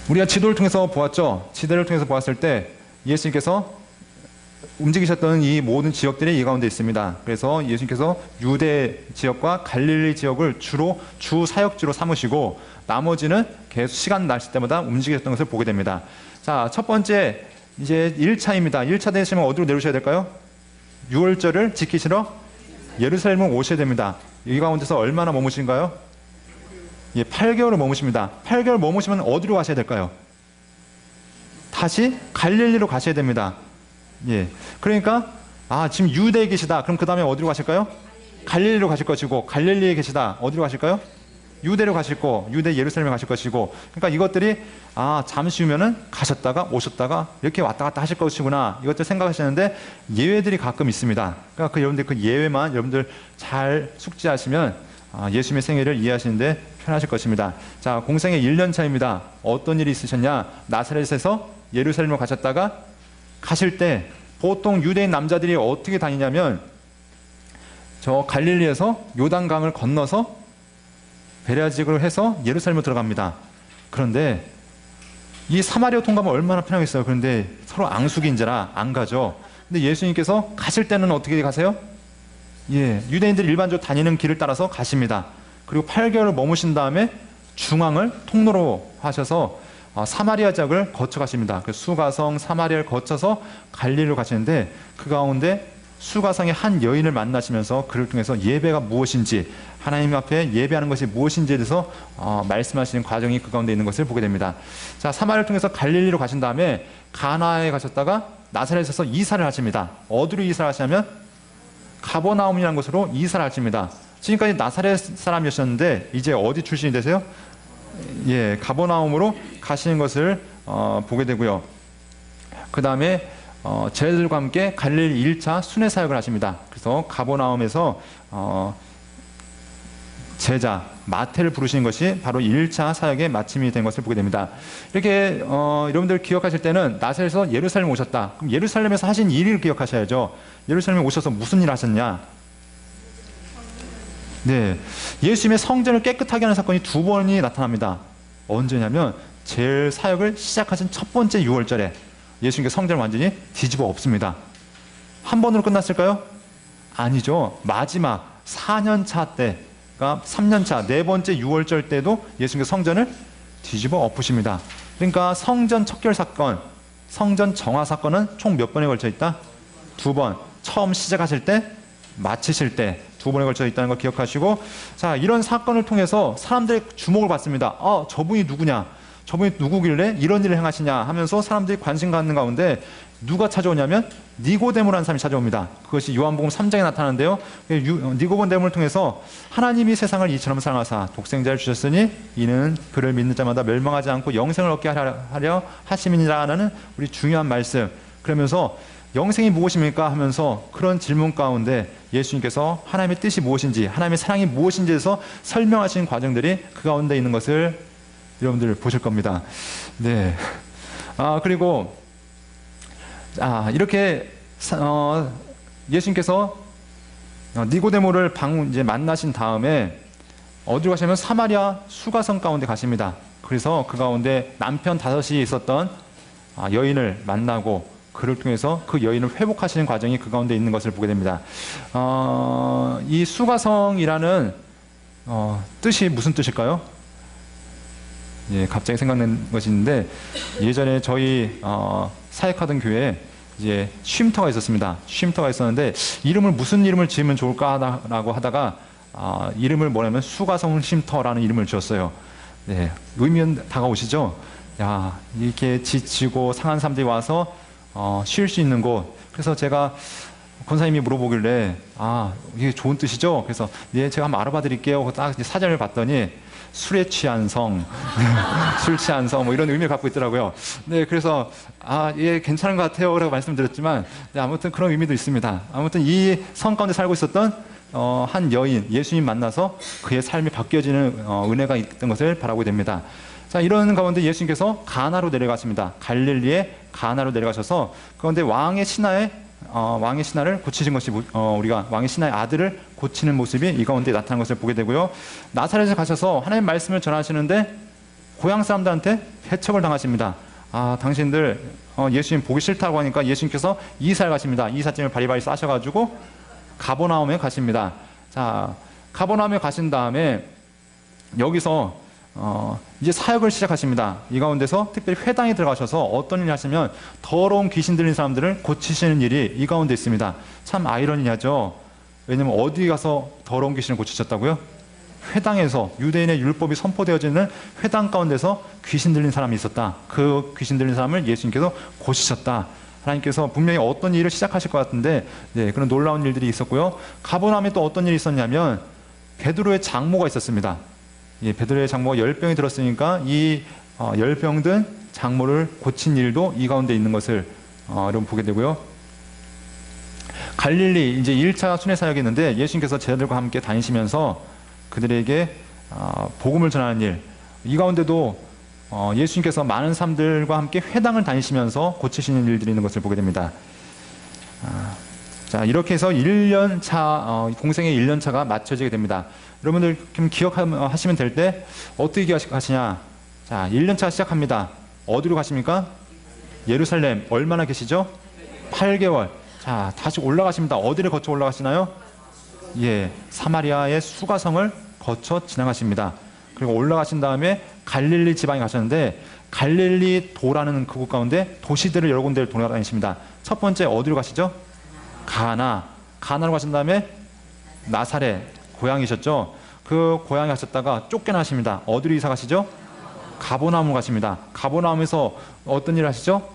S1: 우리가 지도를 통해서 보았죠. 지도를 통해서 보았을 때 예수님께서 움직이셨던 이 모든 지역들이 이 가운데 있습니다. 그래서 예수님께서 유대 지역과 갈릴리 지역을 주로 주 사역지로 삼으시고 나머지는 계속 시간 나실 때마다 움직이셨던 것을 보게 됩니다. 자, 첫 번째 이제 1차입니다. 1차 되시면 어디로 내려오셔야 될까요? 6월절을 지키시러 예루살렘으로 오셔야 됩니다. 이 가운데서 얼마나 머무신가요? 8개월을 머무십니다. 8개월 머무시면 어디로 가셔야 될까요? 다시 갈릴리로 가셔야 됩니다. 그러니까 지금 유대에 계시다. 그럼 그 다음에 어디로 가실까요? 갈릴리로 가실 것이고, 갈릴리에 계시다. 어디로 가실까요? 유대로 가실 거, 유대 예루살렘에 가실 것이고, 그러니까 이것들이 잠시 후면은 가셨다가 오셨다가 이렇게 왔다 갔다 하실 것이구나, 이것들 생각하시는데 예외들이 가끔 있습니다. 그러니까 여러분들 그 예외만 여러분들 잘 숙지하시면 예수님의 생애를 이해하시는데 편하실 것입니다. 자, 공생애 1년 차입니다. 어떤 일이 있으셨냐? 나사렛에서 예루살렘으로 가셨다가 가실 때 보통 유대인 남자들이 어떻게 다니냐면 저 갈릴리에서 요단강을 건너서 베레아직으로 해서 예루살렘으로 들어갑니다. 그런데 이 사마리아 통과하면 얼마나 편하겠어요. 그런데 서로 앙숙인지라 안 가죠. 근데 예수님께서 가실 때는 어떻게 가세요? 유대인들이 일반적으로 다니는 길을 따라서 가십니다. 그리고 8개월을 머무신 다음에 중앙을 통로로 하셔서 사마리아 지역을 거쳐 가십니다. 그 수가성 사마리아를 거쳐서 갈릴리로 가시는데 그 가운데 수가성의 한 여인을 만나시면서 그를 통해서 예배가 무엇인지, 하나님 앞에 예배하는 것이 무엇인지에 대해서 말씀하시는 과정이 그 가운데 있는 것을 보게 됩니다. 자, 사마리아를 통해서 갈릴리로 가신 다음에 가나에 가셨다가 나사렛에서 이사를 하십니다. 어디로 이사를 하시냐면 가버나움이라는 곳으로 이사를 하십니다. 지금까지 나사렛 사람이셨는데 이제 어디 출신이 되세요? 가버나움으로 가시는 것을 보게 되고요. 그 다음에 제자들과 함께 갈릴리 1차 순회 사역을 하십니다. 그래서 가버나움에서 제자 마태를 부르시는 것이 바로 1차 사역의 마침이 된 것을 보게 됩니다. 이렇게 여러분들 기억하실 때는 나사렛에서 예루살렘 오셨다. 그럼 예루살렘에서 하신 일을 기억하셔야죠. 예루살렘에 오셔서 무슨 일 하셨냐? 네, 예수님의 성전을 깨끗하게 하는 사건이 2번이 나타납니다. 언제냐면 제일 사역을 시작하신 첫 번째 6월절에 예수님께서 성전을 완전히 뒤집어 엎습니다. 한 번으로 끝났을까요? 아니죠. 마지막 4년차 때, 그러니까 3년차 네 번째 6월절 때도 예수님께서 성전을 뒤집어 엎으십니다. 그러니까 성전 척결 사건, 성전 정화 사건은 총 몇 번에 걸쳐 있다? 2번. 처음 시작하실 때, 마치실 때 2번에 걸쳐 있다는 걸 기억하시고, 자, 이런 사건을 통해서 사람들의 주목을 받습니다. 저분이 누구냐? 저분이 누구길래 이런 일을 행하시냐 하면서 사람들이 관심 갖는 가운데 누가 찾아오냐면 니고데모라는 사람이 찾아옵니다. 그것이 요한복음 3장에 나타나는데요. 니고데모를 통해서 하나님이 세상을 이처럼 사랑하사 독생자를 주셨으니 이는 그를 믿는 자마다 멸망하지 않고 영생을 얻게 하려 하심이니라는 우리 중요한 말씀. 그러면서 영생이 무엇입니까? 하면서 그런 질문 가운데 예수님께서 하나님의 뜻이 무엇인지, 하나님의 사랑이 무엇인지에서 설명하신 과정들이 그 가운데 있는 것을 여러분들 보실 겁니다. 네. 그리고 이렇게 예수님께서 니고데모를 이제 만나신 다음에 어디로 가시냐면 사마리아 수가성 가운데 가십니다. 그래서 그 가운데 남편 5이 있었던 여인을 만나고 그를 통해서 그 여인을 회복하시는 과정이 그 가운데 있는 것을 보게 됩니다. 이 수가성이라는 뜻이 무슨 뜻일까요? 예, 갑자기 생각난 것이 있는데, 예전에 저희 사역하던 교회에 이제 쉼터가 있었습니다. 쉼터가 있었는데 무슨 이름을 지으면 좋을까라고 하다가 이름을 뭐냐면 수가성 쉼터라는 이름을 지었어요. 네, 의미는 다가오시죠? 야, 이렇게 지치고 상한 사람들이 와서 쉴 수 있는 곳. 그래서 제가 권사님이 물어보길래 이게 좋은 뜻이죠? 그래서 네, 제가 한번 알아봐 드릴게요. 딱 사전을 봤더니 술에 취한 성, 술 취한 성, 뭐 이런 의미를 갖고 있더라고요. 네, 그래서 예, 괜찮은 것 같아요 라고 말씀드렸지만, 네, 아무튼 그런 의미도 있습니다. 아무튼 이 성 가운데 살고 있었던 한 여인, 예수님 만나서 그의 삶이 바뀌어지는 은혜가 있던 것을 바라보게 됩니다. 자, 이런 가운데 예수님께서 가나로 내려가십니다. 갈릴리의 가나로 내려가셔서 그런데 왕의 신하를 고치신 것이 우리가 왕의 신하의 아들을 고치는 모습이 이 가운데 나타난 것을 보게 되고요. 나사렛에 가셔서 하나님의 말씀을 전하시는데 고향 사람들한테 배척을 당하십니다. 당신들 예수님 보기 싫다고 하니까 예수님께서 이사를 가십니다. 이삿짐을 바리바리 싸셔가지고 가버나움에 가십니다. 자, 가버나움에 가신 다음에 여기서 이제 사역을 시작하십니다. 이 가운데서 특별히 회당에 들어가셔서 어떤 일을 하시면 더러운 귀신 들린 사람들을 고치시는 일이 이 가운데 있습니다. 참 아이러니하죠. 왜냐면 어디 가서 더러운 귀신을 고치셨다고요? 회당에서, 유대인의 율법이 선포되어지는 회당 가운데서 귀신 들린 사람이 있었다. 그 귀신 들린 사람을 예수님께서 고치셨다. 하나님께서 분명히 어떤 일을 시작하실 것 같은데, 네, 그런 놀라운 일들이 있었고요. 가버나움에 또 어떤 일이 있었냐면 베드로의 장모가 있었습니다. 예, 베드로의 장모가 열병이 들었으니까 이 열병 든 장모를 고친 일도 이 가운데 있는 것을 여러분 보게 되고요. 갈릴리 이제 1차 순회 사역이 있는데 예수님께서 제자들과 함께 다니시면서 그들에게 복음을 전하는 일, 이 가운데도 예수님께서 많은 사람들과 함께 회당을 다니시면서 고치시는 일들이 있는 것을 보게 됩니다. 자, 이렇게 해서 1년차 공생의 1년차가 마쳐지게 됩니다. 여러분들 좀 기억하시면 될 때 어떻게 기억하시냐? 자, 1년차 시작합니다. 어디로 가십니까? 예루살렘. 얼마나 계시죠? 8개월. 자, 다시 올라가십니다. 어디를 거쳐 올라가시나요? 예, 사마리아의 수가성을 거쳐 지나가십니다. 그리고 올라가신 다음에 갈릴리 지방에 가셨는데 갈릴리 도라는 그곳 가운데 도시들을 여러 군데를 돌아다니십니다. 첫 번째 어디로 가시죠? 가나로 가신 다음에 나사렛, 고향이셨죠? 그 고향에 가셨다가 쫓겨나십니다. 어디로 이사 가시죠? 가버나움으로 가십니다. 가버나움에서 어떤 일을 하시죠?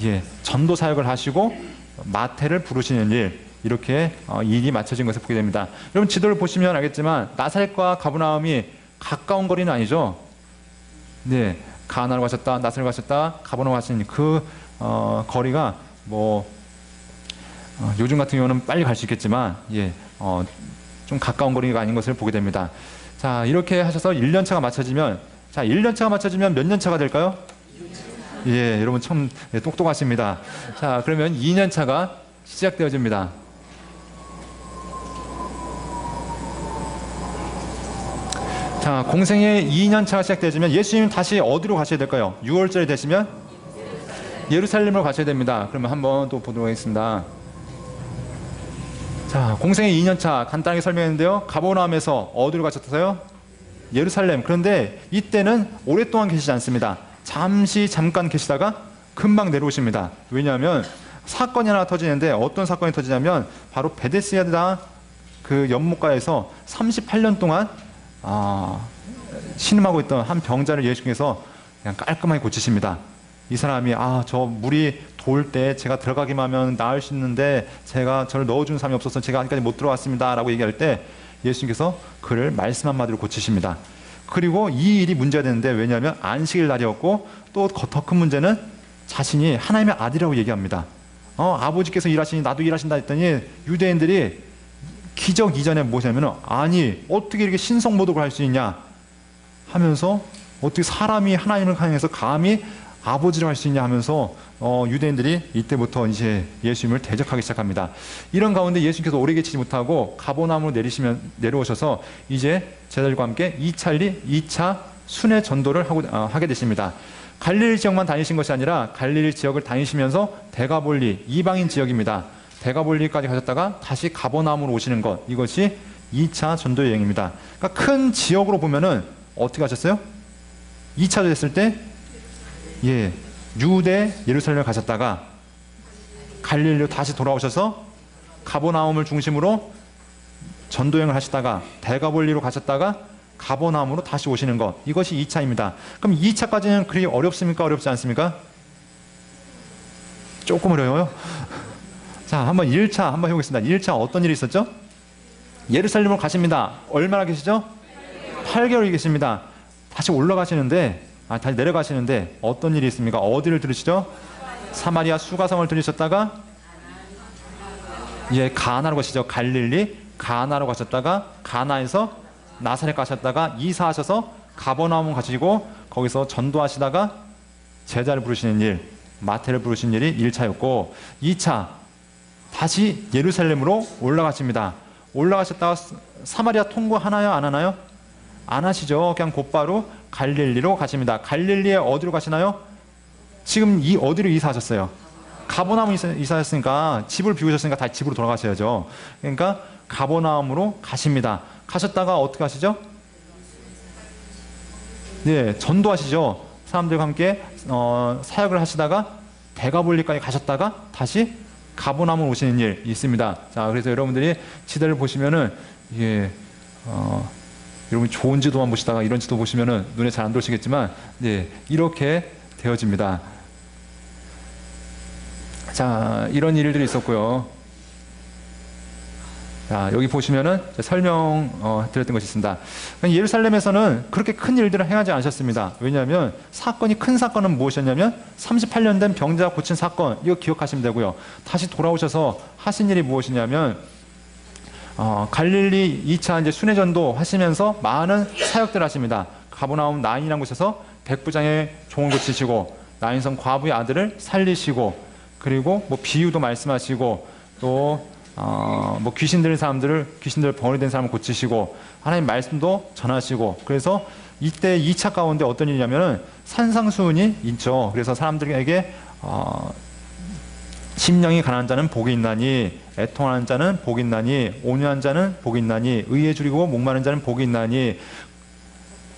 S1: 예, 전도 사역을 하시고 마태를 부르시는 일, 이렇게 일이 맞춰진 것을 보게 됩니다. 여러분 지도를 보시면 알겠지만 나사렛과 가버나움이 가까운 거리는 아니죠? 네, 가나로 가셨다, 나사렛 가셨다, 가버나움 가신 그 거리가 뭐 요즘 같은 경우는 빨리 갈 수 있겠지만 좀 가까운 거리가 아닌 것을 보게 됩니다. 자, 이렇게 하셔서 1년차가 맞춰지면, 자, 1년차가 맞춰지면 몇 년차가 될까요? 예, 여러분 참 똑똑하십니다. 자, 그러면 2년차가 시작되어집니다. 자, 공생의 2년차가 시작되어지면 예수님 다시 어디로 가셔야 될까요? 6월절이 되시면 예루살렘으로 가셔야 됩니다. 그러면 한번 또 보도록 하겠습니다. 자, 공생의 2년차 간단하게 설명했는데요. 가버나움에서 어디로 가셨어요? 예루살렘. 그런데 이때는 오랫동안 계시지 않습니다. 잠깐 계시다가 금방 내려오십니다. 왜냐하면 사건이 하나 터지는데, 어떤 사건이 터지냐면 바로 베데스다 그 연못가에서 38년 동안 신음하고 있던 한 병자를 예수님께서 그냥 깔끔하게 고치십니다. 이 사람이 저 물이 돌 때 제가 들어가기만 하면 나을 수 있는데 제가 저를 넣어준 사람이 없어서 제가 아직까지 못 들어왔습니다 라고 얘기할 때 예수님께서 그를 말씀 한마디로 고치십니다. 그리고 이 일이 문제가 되는데, 왜냐하면 안식일 날이었고 또 더 큰 문제는 자신이 하나님의 아들이라고 얘기합니다. 아버지께서 일하시니 나도 일하신다 했더니 유대인들이 기적 이전에 뭐냐면, 아니 어떻게 이렇게 신성모독을 할 수 있냐 하면서, 어떻게 사람이 하나님을 향해서 감히 아버지를 할 수 있냐 하면서 유대인들이 이때부터 이제 예수님을 대적하기 시작합니다. 이런 가운데 예수님께서 오래 계시지 못하고 가버나움으로 내려오셔서 이제 제자들과 함께 2차 순회 전도를 하게 되십니다. 갈릴리 지역만 다니신 것이 아니라 갈릴리 지역을 다니시면서 데가볼리, 이방인 지역입니다. 데가볼리까지 가셨다가 다시 가버나움으로 오시는 것, 이것이 2차 전도 여행입니다. 그러니까 큰 지역으로 보면은 어떻게 하셨어요? 2차 됐을 때 유대 예루살렘에 가셨다가 갈릴리로 다시 돌아오셔서 가버나움을 중심으로 전도여행을 하시다가 데가볼리로 가셨다가 가버나움으로 다시 오시는 것, 이것이 2차입니다. 그럼 2차까지는 그리 어렵습니까? 어렵지 않습니까? 조금 어려워요? 자, 한번 1차 한번 해보겠습니다. 1차 어떤 일이 있었죠? 예루살렘으로 가십니다. 얼마나 계시죠? 8개월 계십니다. 다시 올라가시는데, 다시 내려가시는데 어떤 일이 있습니까? 어디를 들으시죠? 사마리아 수가성을 들으셨다가 가나로 가시죠. 갈릴리 가나로 가셨다가 가나에서 나사렛 가셨다가 이사하셔서 가버나움 가시고 거기서 전도하시다가 제자를 부르시는 일, 마태를 부르시는 일이 1차였고, 2차 다시 예루살렘으로 올라가십니다. 올라가셨다가 사마리아 통과하나요? 안 하나요? 안 하시죠. 그냥 곧바로 갈릴리로 가십니다. 갈릴리에 어디로 가시나요? 지금 어디로 이사하셨어요? 가버나움 이사하셨으니까, 집을 비우셨으니까 다시 집으로 돌아가셔야죠. 그러니까 가버나움으로 가십니다. 가셨다가 어떻게 하시죠? 전도하시죠. 사람들과 함께 사역을 하시다가 데가볼리까지 가셨다가 다시 가버나움으로 오시는 일이 있습니다. 자, 그래서 여러분들이 지도를 보시면은 여러분 좋은 지도만 보시다가 이런 지도 보시면은 눈에 잘 안 들어오시겠지만, 이렇게 되어집니다. 자, 이런 일들이 있었고요. 자, 여기 보시면은 설명 드렸던 것이 있습니다. 예루살렘에서는 그렇게 큰 일들을 행하지 않으셨습니다. 왜냐하면 큰 사건은 무엇이었냐면 38년 된 병자 고친 사건, 이거 기억하시면 되고요. 다시 돌아오셔서 하신 일이 무엇이냐면 갈릴리 2차 이제 순회전도 하시면서 많은 사역들 하십니다. 가버나움 나인이라는 곳에서 백부장의 종을 고치시고, 나인성 과부의 아들을 살리시고, 그리고 뭐 비유도 말씀하시고, 또 뭐 귀신 들린 사람들 병원이 된 사람을 고치시고, 하나님 말씀도 전하시고, 그래서 이때 2차 가운데 어떤 일이냐면은 산상수훈이 있죠. 그래서 사람들에게 심령이 가난한 자는 복이 있나니, 애통하는 자는 복이 있나니, 온유한 자는 복이 있나니, 의에 줄이고 목마른 자는 복이 있나니,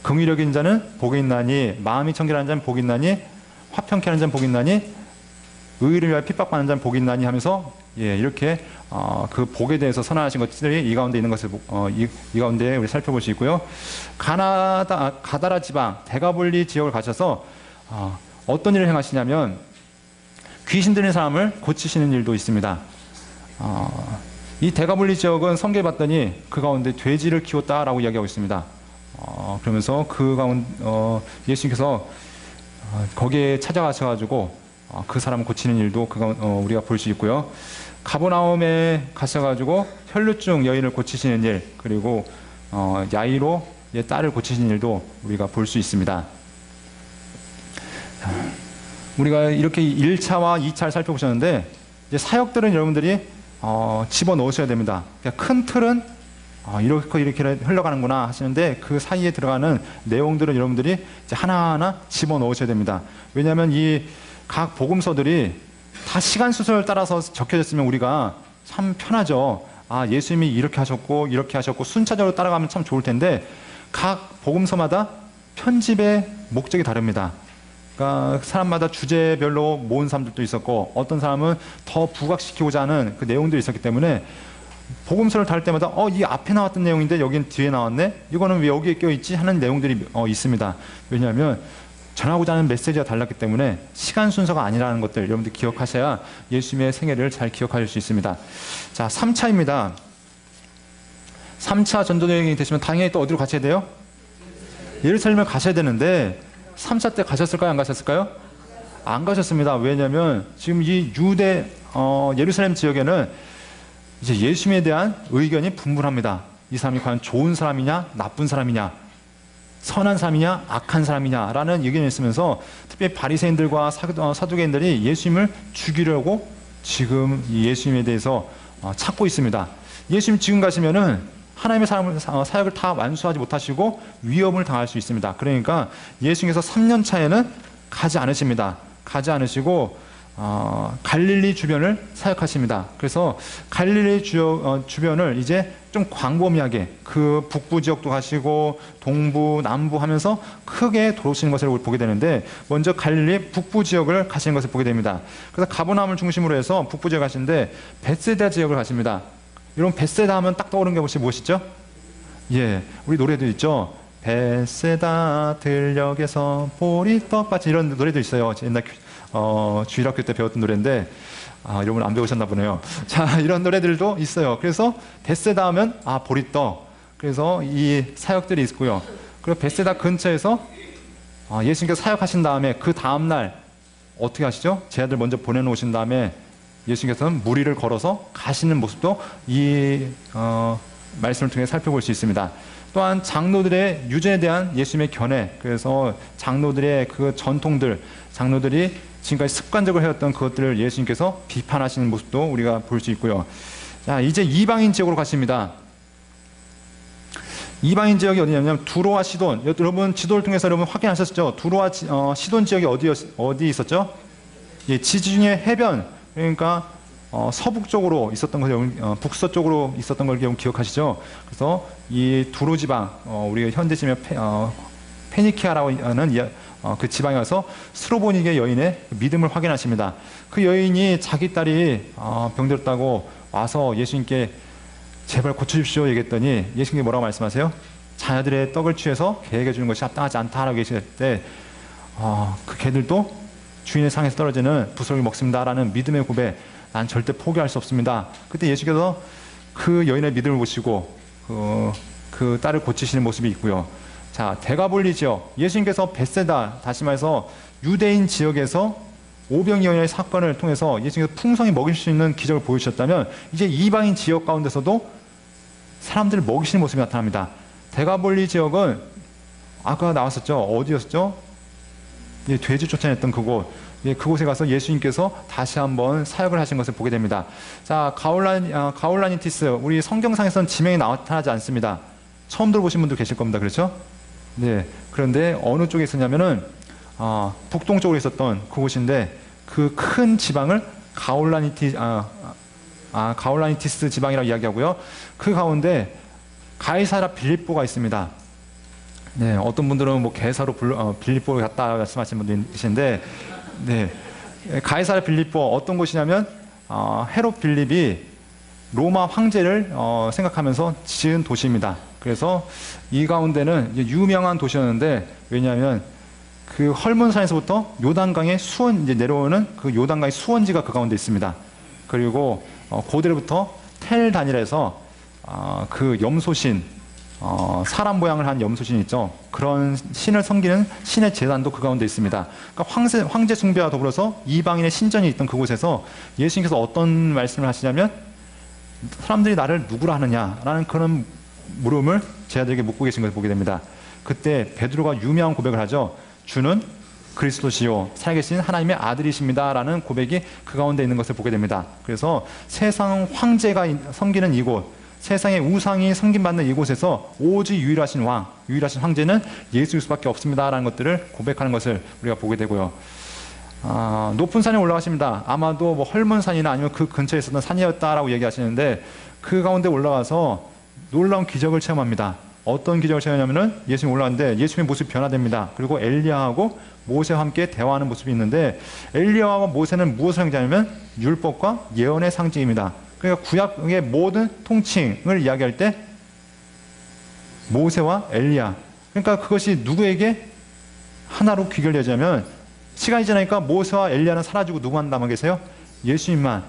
S1: 긍휼력 있는 자는 복이 있나니, 마음이 청결한 자는 복이 있나니, 화평케 하는 자는 복이 있나니, 의를 위하여 핍박받는 자는 복이 있나니 하면서 이렇게 그 복에 대해서 선언하신 것들이 이 가운데 있는 것을 이 가운데 우리 살펴볼 수 있고요. 가다라 지방 데가볼리 지역을 가셔서 어떤 일을 행하시냐면 귀신 들린 사람을 고치시는 일도 있습니다. 이 데가볼리 지역은 성경에 봤더니 그 가운데 돼지를 키웠다라고 이야기하고 있습니다. 그러면서 그 가운데 예수님께서 거기에 찾아가셔가지고 그 사람을 고치는 일도 우리가 볼 수 있고요. 가버나움에 가셔가지고 혈루증 여인을 고치시는 일, 그리고 야이로의 딸을 고치시는 일도 우리가 볼 수 있습니다. 우리가 이렇게 1차와 2차를 살펴보셨는데, 이제 사역들은 여러분들이 집어넣으셔야 됩니다. 그러니까 큰 틀은 이렇게 흘러가는구나 하시는데, 그 사이에 들어가는 내용들은 여러분들이 이제 하나하나 집어넣으셔야 됩니다. 왜냐하면 이 각 복음서들이 다 시간 순서를 따라서 적혀졌으면 우리가 참 편하죠. 예수님이 이렇게 하셨고 이렇게 하셨고 순차적으로 따라가면 참 좋을 텐데, 각 복음서마다 편집의 목적이 다릅니다. 그러니까 사람마다 주제별로 모은 사람들도 있었고, 어떤 사람은 더 부각시키고자 하는 그 내용들이 있었기 때문에 복음서를 다룰 때마다 이 앞에 나왔던 내용인데 여긴 뒤에 나왔네? 이거는 왜 여기에 껴있지? 하는 내용들이 있습니다. 왜냐하면 전하고자 하는 메시지가 달랐기 때문에 시간 순서가 아니라는 것들 여러분들 기억하셔야 예수님의 생애를 잘 기억하실 수 있습니다. 자, 3차입니다. 3차 전도여행이 되시면 당연히 또 어디로 가셔야 돼요? 예루살렘을 가셔야 되는데, 3차 때 가셨을까요? 안 가셨을까요? 안 가셨습니다. 왜냐하면 지금 이 유대 예루살렘 지역에는 이제 예수님에 대한 의견이 분분합니다. 이 사람이 과연 좋은 사람이냐, 나쁜 사람이냐, 선한 사람이냐, 악한 사람이냐라는 의견이 있으면서, 특별히 바리새인들과 사두개인들이 예수님을 죽이려고 지금 이 예수님에 대해서 찾고 있습니다. 예수님 지금 가시면은 하나님의 사역을 다 완수하지 못하시고 위협을 당할 수 있습니다. 그러니까 예수님께서 3년 차에는 가지 않으십니다. 가지 않으시고 갈릴리 주변을 사역하십니다. 그래서 갈릴리 주변을 이제 좀 광범위하게, 그 북부 지역도 가시고 동부, 남부 하면서 크게 돌으시는 것을 보게 되는데, 먼저 갈릴리 북부 지역을 가시는 것을 보게 됩니다. 그래서 가버나움을 중심으로 해서 북부 지역 가시는데 벳세다 지역을 가십니다. 여러분, 벳세다 하면 딱 떠오르는 게 혹시 무엇이죠? 예, 우리 노래도 있죠. 벳세다 들녘에서 보리떡밭, 이런 노래도 있어요. 옛날 주일학교 때 배웠던 노래인데, 여러분 안 배우셨나 보네요. 자, 이런 노래들도 있어요. 그래서 벳세다 하면 보리떡. 그래서 이 사역들이 있고요. 그리고 벳세다 근처에서 예수님께서 사역하신 다음에 그 다음날 어떻게 하시죠? 제 아들 먼저 보내놓으신 다음에 예수님께서는 무리를 걸어서 가시는 모습도 이 말씀을 통해 살펴볼 수 있습니다. 또한 장로들의 유전에 대한 예수님의 견해, 그래서 장로들의 그 전통들, 장로들이 지금까지 습관적으로 해왔던 그것들을 예수님께서 비판하시는 모습도 우리가 볼 수 있고요. 자, 이제 이방인 지역으로 가십니다. 이방인 지역이 어디냐면 두로와 시돈. 여러분 지도를 통해서 여러분 확인하셨죠? 두로와 시돈 지역이 어디 있었죠? 예, 지중해 해변, 그러니까 서북쪽으로 있었던 것을 북서쪽으로 있었던 걸 기억하시죠? 그래서 이 두로 지방, 우리가 현대 지면 페니키아라고 하는 그 지방에 와서 스로보니게 여인의 믿음을 확인하십니다. 그 여인이 자기 딸이 병들었다고 와서 예수님께 제발 고쳐주십시오 얘기했더니, 예수님이 뭐라고 말씀하세요? 자녀들의 떡을 취해서 개에게 주는 것이 합당하지 않다라고 계실 때, 그 개들도 주인의 상에서 떨어지는 부스러기 먹습니다라는 믿음의 고백, 난 절대 포기할 수 없습니다. 그때 예수께서 그 여인의 믿음을 보시고 그 딸을 고치시는 모습이 있고요. 자, 데가볼리 지역, 예수님께서 벳세다, 다시 말해서 유대인 지역에서 오병이어의 사건을 통해서 예수님께서 풍성히 먹일 수 있는 기적을 보여주셨다면, 이제 이방인 지역 가운데서도 사람들을 먹이시는 모습이 나타납니다. 데가볼리 지역은 아까 나왔었죠? 어디였었죠? 예, 돼지 쫓아냈던 그곳. 예, 그곳에 가서 예수님께서 다시 한번 사역을 하신 것을 보게 됩니다. 자, 가올라니티스, 우리 성경상에서는 지명이 나타나지 않습니다. 처음 들어보신 분도 계실 겁니다. 그렇죠? 네. 그런데 어느 쪽에 있었냐면은 북동쪽으로 있었던 그곳인데, 그 큰 지방을 가올라니티스 지방이라고 이야기하고요. 그 가운데 가이사라 빌립보가 있습니다. 네, 어떤 분들은 뭐 개사로 빌립보에 갔다 말씀하시는 분도 계신데, 네, 가이사라 빌립보 어떤 곳이냐면 헤롯 빌립이 로마 황제를 생각하면서 지은 도시입니다. 그래서 이 가운데는 유명한 도시였는데, 왜냐하면 그 헐몬산에서부터 요단강의 이제 내려오는 그 요단강의 수원지가 그 가운데 있습니다. 그리고 고대로부터 텔 단일에서 그 염소신 사람 모양을 한 염소신 있죠. 그런 신을 섬기는 신의 제단도 그 가운데 있습니다. 그러니까 황제 숭배와 더불어서 이방인의 신전이 있던 그곳에서 예수님께서 어떤 말씀을 하시냐면 사람들이 나를 누구라 하느냐라는 그런 물음을 제자들에게 묻고 계신 것을 보게 됩니다. 그때 베드로가 유명한 고백을 하죠. 주는 그리스도시요 살아계신 하나님의 아들이십니다 라는 고백이 그 가운데 있는 것을 보게 됩니다. 그래서 세상 황제가 섬기는 이곳, 세상의 우상이 섬김받는 이곳에서 오직 유일하신 왕, 유일하신 황제는 예수일 수밖에 없습니다 라는 것들을 고백하는 것을 우리가 보게 되고요. 높은 산에 올라가십니다. 아마도 뭐 헐문산이나 아니면 그 근처에 있었던 산이었다라고 얘기하시는데 그 가운데 올라가서 놀라운 기적을 체험합니다. 어떤 기적을 체험하냐면은 예수님 올라갔는데 예수님의 모습이 변화됩니다. 그리고 엘리야하고 모세와 함께 대화하는 모습이 있는데 엘리야와 모세는 무엇을 상징하냐면 율법과 예언의 상징입니다. 그러니까 구약의 모든 통칭을 이야기할 때 모세와 엘리야, 그러니까 그것이 누구에게 하나로 귀결되자면 시간이 지나니까 모세와 엘리야는 사라지고 누구만 남아 계세요? 예수님만.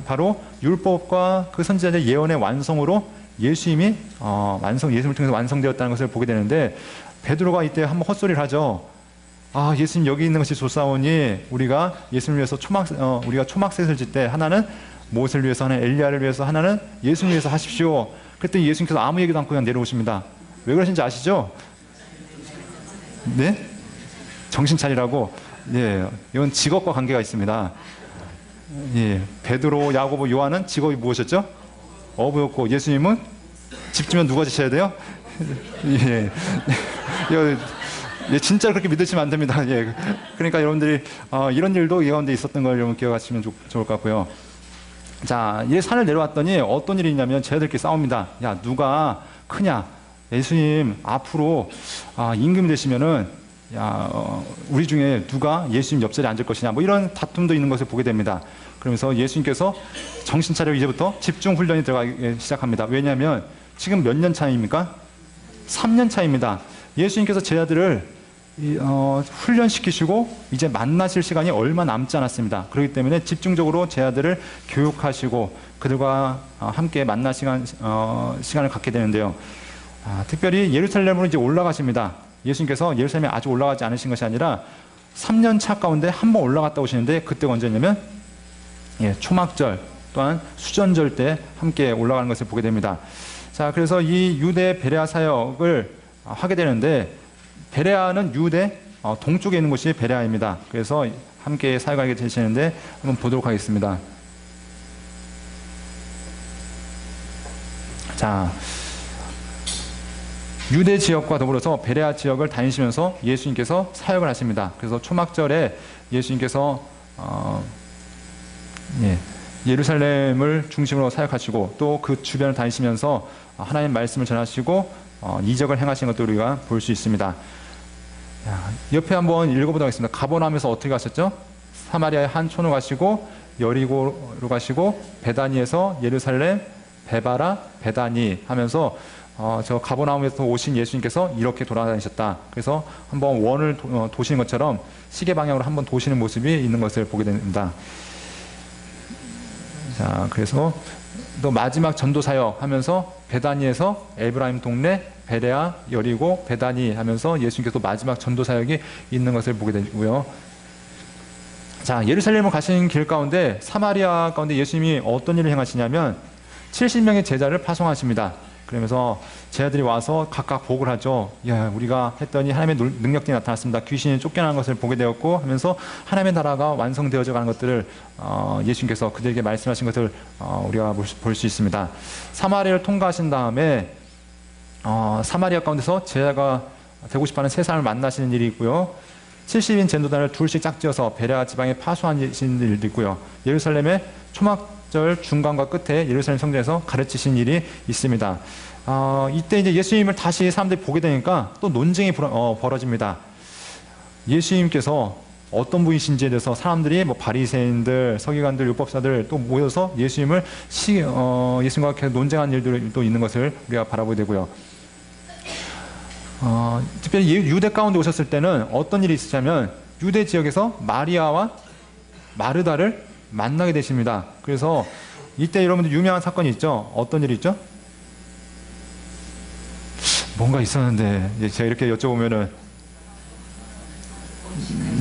S1: 바로 율법과 그 선지자들의 예언의 완성으로 예수님이 예수님을 통해서 완성되었다는 것을 보게 되는데 베드로가 이때 한번 헛소리를 하죠. 예수님 여기 있는 것이 좋사오니 우리가 예수님을 위해서 우리가 초막셋을 짓 때 하나는 모세를 위해서, 하나는 엘리야를 위해서, 하나는 예수님을 위해서 하십시오. 그때 예수님께서 아무 얘기도 않고 그냥 내려오십니다. 왜 그러신지 아시죠? 네? 정신 차리라고. 예, 이건 직업과 관계가 있습니다. 예, 베드로, 야고보, 요한은 직업이 무엇이었죠? 어부였고 예수님은 집주면 누가 지셔야 돼요? 예. 예, 진짜 그렇게 믿으시면 안 됩니다. 예. 그러니까 여러분들이 이런 일도 이 가운데 있었던 걸 여러분 기억하시면 좋을 것 같고요. 자, 이 산을 내려왔더니 어떤 일이 있냐면 제자들끼리 싸웁니다. 야, 누가 크냐? 예수님 앞으로 임금이 되시면은 우리 중에 누가 예수님 옆자리에 앉을 것이냐, 뭐 이런 다툼도 있는 것을 보게 됩니다. 그러면서 예수님께서 정신 차려 이제부터 집중 훈련이 들어가기 시작합니다. 왜냐하면 지금 몇 년 차입니까? 3년 차입니다. 예수님께서 제자들을 훈련시키시고 이제 만나실 시간이 얼마 남지 않았습니다. 그렇기 때문에 집중적으로 제자들을 교육하시고 그들과 함께 만날 시간을 갖게 되는데요. 특별히 예루살렘으로 이제 올라가십니다. 예수님께서 예루살렘에 아주 올라가지 않으신 것이 아니라 3년 차 가운데 한 번 올라갔다 오시는데 그때가 언제냐면 초막절 또한 수전절 때 함께 올라가는 것을 보게 됩니다. 자, 그래서 이 유대 베레아 사역을 하게 되는데 베레아는 유대 동쪽에 있는 곳이 베레아입니다. 그래서 함께 사역하게 되시는데 한번 보도록 하겠습니다. 자, 유대 지역과 더불어서 베레아 지역을 다니시면서 예수님께서 사역을 하십니다. 그래서 초막절에 예수님께서 예루살렘을 중심으로 사역하시고 또 그 주변을 다니시면서 하나님 말씀을 전하시고 이적을 행하신 것도 우리가 볼 수 있습니다. 옆에 한번 읽어보도록 하겠습니다. 가버나움에서 어떻게 가셨죠? 사마리아의 한 촌으로 가시고 여리고로 가시고 베다니에서 예루살렘, 베바라, 베다니 하면서 저 가버나움에서 오신 예수님께서 이렇게 돌아다니셨다. 그래서 한번 원을 도시는 것처럼 시계 방향으로 한번 도시는 모습이 있는 것을 보게 됩니다. 자, 그래서 또 마지막 전도 사역 하면서 베다니에서 에브라임 동네, 베레아, 여리고, 베다니 하면서 예수님께서 마지막 전도 사역이 있는 것을 보게 되고요. 자, 예루살렘을 가시는 길 가운데 사마리아 가운데 예수님이 어떤 일을 행하시냐면 70명의 제자를 파송하십니다. 그러면서 제자들이 와서 각각 복을 하죠. 우리가 했더니 하나님의 능력들이 나타났습니다. 귀신이 쫓겨나는 것을 보게 되었고 하면서 하나님의 나라가 완성되어져 가는 것들을 예수님께서 그들에게 말씀하신 것을 우리가 볼 수 있습니다. 사마리아를 통과하신 다음에 사마리아 가운데서 제자가 되고 싶어하는 세 사람을 만나시는 일이 있고요. 70인 전도단을 둘씩 짝지어서 베레아 지방에 파송하시는 일도 있고요. 예루살렘의 초막절 중간과 끝에 예루살렘 성전에서 가르치신 일이 있습니다. 이때 이제 예수님을 다시 사람들이 보게 되니까 또 논쟁이 벌어집니다. 예수님께서 어떤 분이신지에 대해서 사람들이 바리새인들, 서기관들, 율법사들 또 모여서 예수님을 예수님과 계속 논쟁하는 일들이 또 있는 것을 우리가 바라보게 되고요. 특별히 유대 가운데 오셨을 때는 어떤 일이 있으냐면 유대 지역에서 마리아와 마르다를 만나게 되십니다. 그래서 이때 여러분들 유명한 사건이 있죠. 어떤 일이 있죠? 뭔가 있었는데 제가 이렇게 여쭤보면은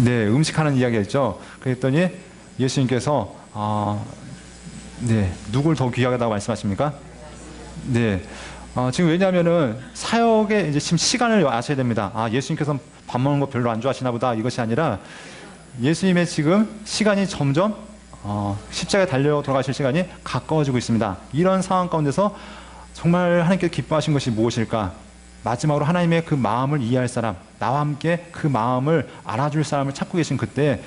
S1: 네, 음식하는 이야기가 있죠. 그랬더니 예수님께서 네, 누굴 더 귀하다고 말씀하십니까? 네. 지금 왜냐하면은 사역에 이제 지금 시간을 아셔야 됩니다. 예수님께서 밥 먹는 거 별로 안 좋아하시나 보다 이것이 아니라 예수님의 지금 시간이 점점 십자가에 달려 돌아가실 시간이 가까워지고 있습니다. 이런 상황 가운데서 정말 하나님께서 기뻐하신 것이 무엇일까? 마지막으로 하나님의 그 마음을 이해할 사람, 나와 함께 그 마음을 알아줄 사람을 찾고 계신 그때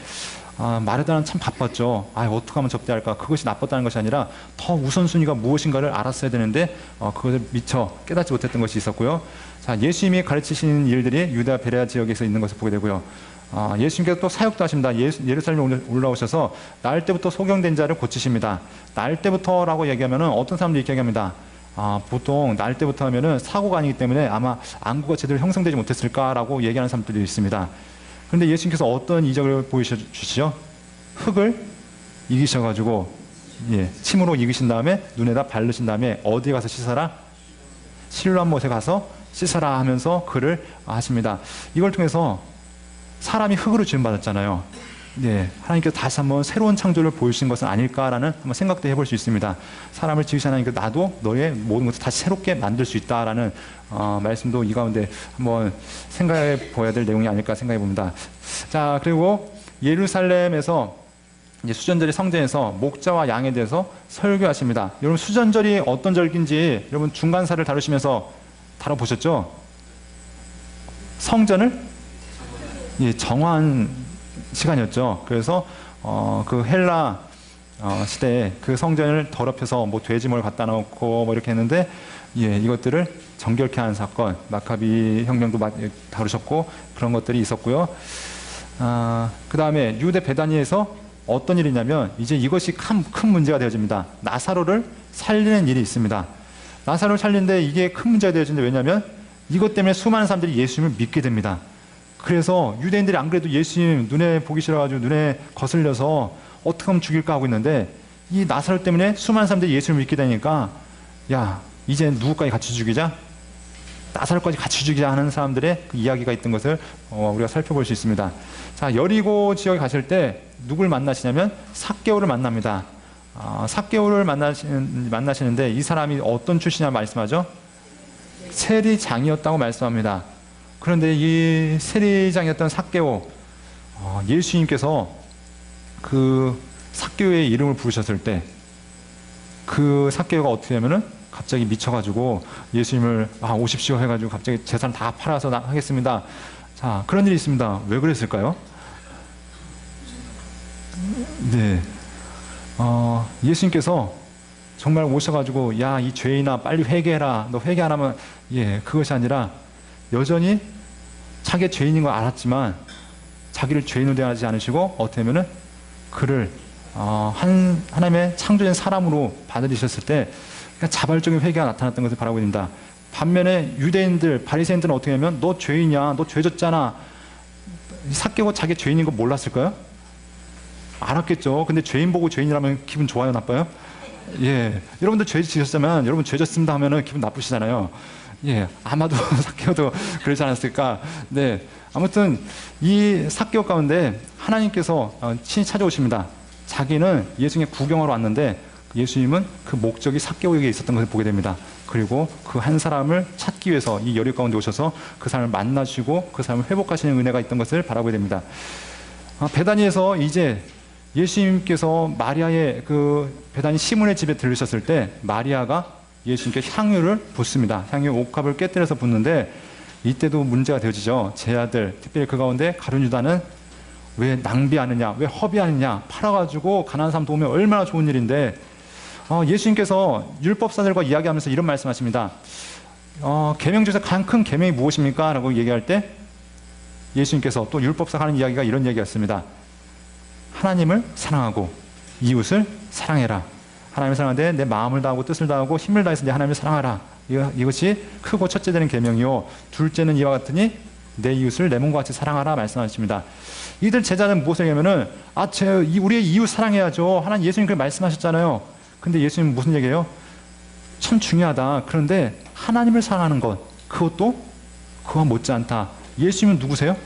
S1: 마르다는 참 바빴죠. 어떻게 하면 접대할까? 그것이 나빴다는 것이 아니라 더 우선순위가 무엇인가를 알았어야 되는데 그것을 미처 깨닫지 못했던 것이 있었고요. 자, 예수님이 가르치시는 일들이 유다 베레아 지역에서 있는 것을 보게 되고요. 예수님께서 또 사역도 하십니다. 예루살렘에 올라오셔서 날 때부터 소경된 자를 고치십니다. 날 때부터라고 얘기하면 어떤 사람들이 이렇게 얘기합니다. 보통 날 때부터 하면은 사고가 아니기 때문에 아마 안구가 제대로 형성되지 못했을까라고 얘기하는 사람들이 있습니다. 그런데 예수님께서 어떤 이적을 보여주시죠? 흙을 이기셔가지고 침으로 이기신 다음에 눈에다 바르신 다음에 어디에 가서 씻어라? 실로암 못에 가서 씻어라 하면서 글을 하십니다. 이걸 통해서 사람이 흙으로 지음받았잖아요. 네, 하나님께서 다시 한번 새로운 창조를 보여주신 것은 아닐까라는 한번 생각도 해볼 수 있습니다. 사람을 지으신 하나님께서 나도 너의 모든 것을 다시 새롭게 만들 수 있다라는 말씀도 이 가운데 한번 생각해 보아야 될 내용이 아닐까 생각해 봅니다. 자, 그리고 예루살렘에서 이제 수전절이 성전에서 목자와 양에 대해서 설교하십니다. 여러분 수전절이 어떤 절기인지 여러분 중간사를 다루시면서 다뤄보셨죠? 성전을 정한 시간이었죠. 그래서 그 헬라 시대에 그 성전을 더럽혀서 뭐 돼지모를 갖다 놓고 뭐 이렇게 했는데 이것들을 정결케 하는 사건, 마카비 혁명도 다루셨고 그런 것들이 있었고요. 그 다음에 유대 베다니에서 어떤 일이 있냐면 이제 이것이 큰 문제가 되어집니다. 나사로를 살리는 일이 있습니다. 나사로를 살리는데 이게 큰 문제가 되어지는데 왜냐하면 이것 때문에 수많은 사람들이 예수님을 믿게 됩니다. 그래서 유대인들이 안 그래도 예수님 눈에 보기 싫어가지고 눈에 거슬려서 어떻게 하면 죽일까 하고 있는데 이 나사로 때문에 수많은 사람들이 예수님을 믿게 되니까 야 이제 누구까지 같이 죽이자? 나사로까지 같이 죽이자 하는 사람들의 그 이야기가 있던 것을 우리가 살펴볼 수 있습니다. 자, 여리고 지역에 가실 때 누굴 만나시냐면 삭개오를 만납니다. 삭개오를 만나시는데 이 사람이 어떤 출신이냐 말씀하죠? 세리장이었다고 말씀합니다. 그런데 이 세리장이었던 삭개오, 예수님께서 그 삭개오의 이름을 부르셨을 때 그 삭개오가 어떻게 하면은 갑자기 미쳐가지고 예수님을 오십시오 해가지고 갑자기 재산 다 팔아서 하겠습니다. 자, 그런 일이 있습니다. 왜 그랬을까요? 네, 예수님께서 정말 오셔가지고 야, 이 죄인아 빨리 회개해라. 너 회개 안 하면 그것이 아니라 여전히 자기가 죄인인 걸 알았지만 자기를 죄인으로 대하지 않으시고 어떻게 하면은 그를 하나님의 창조된 사람으로 받아들이셨을 때 자발적인 회개가 나타났던 것을 바라보게 됩니다. 반면에 유대인들, 바리새인들은 어떻게 하면 너 죄인이야, 너 죄졌잖아. 삭개오가 자기 죄인인 거 몰랐을까요? 알았겠죠. 근데 죄인 보고 죄인이라면 기분 좋아요, 나빠요? 여러분들 죄 지셨다면 여러분 죄졌습니다 하면은 기분 나쁘시잖아요. 아마도 삭개오도 그러지 않았을까. 네, 아무튼 이 삭개오 가운데 하나님께서 친히 찾아오십니다. 자기는 예수님의 구경하러 왔는데 예수님은 그 목적이 삭개오에게 있었던 것을 보게 됩니다. 그리고 그 한 사람을 찾기 위해서 이 여리고 가운데 오셔서 그 사람을 만나시고 그 사람을 회복하시는 은혜가 있던 것을 바라보게 됩니다. 베다니에서 이제 예수님께서 마리아의 그 베다니 시몬의 집에 들으셨을 때 마리아가 예수님께 향유를 붓습니다. 향유 옥합을 깨뜨려서 붓는데 이때도 문제가 되어지죠. 제 아들, 특별히 그 가운데 가룟 유다는 왜 낭비하느냐, 왜 허비하느냐, 팔아가지고 가난한 사람 도우면 얼마나 좋은 일인데 예수님께서 율법사들과 이야기하면서 이런 말씀하십니다. 계명 중에서 가장 큰 계명이 무엇입니까? 라고 얘기할 때 예수님께서 또 율법사가 하는 이야기가 이런 얘기였습니다. 하나님을 사랑하고 이웃을 사랑해라. 하나님을 사랑하는데 내 마음을 다하고 뜻을 다하고 힘을 다해서 내 하나님을 사랑하라. 이것이 크고 첫째 되는 계명이요 둘째는 이와 같으니 내 이웃을 내 몸과 같이 사랑하라 말씀하십니다. 이들 제자는 무엇을 얘기하면은 우리의 이웃 사랑해야죠. 하나님 예수님 그렇게 말씀하셨잖아요. 근데 예수님 무슨 얘기예요? 참 중요하다. 그런데 하나님을 사랑하는 것, 그것도 그와 못지않다. 예수님은 누구세요?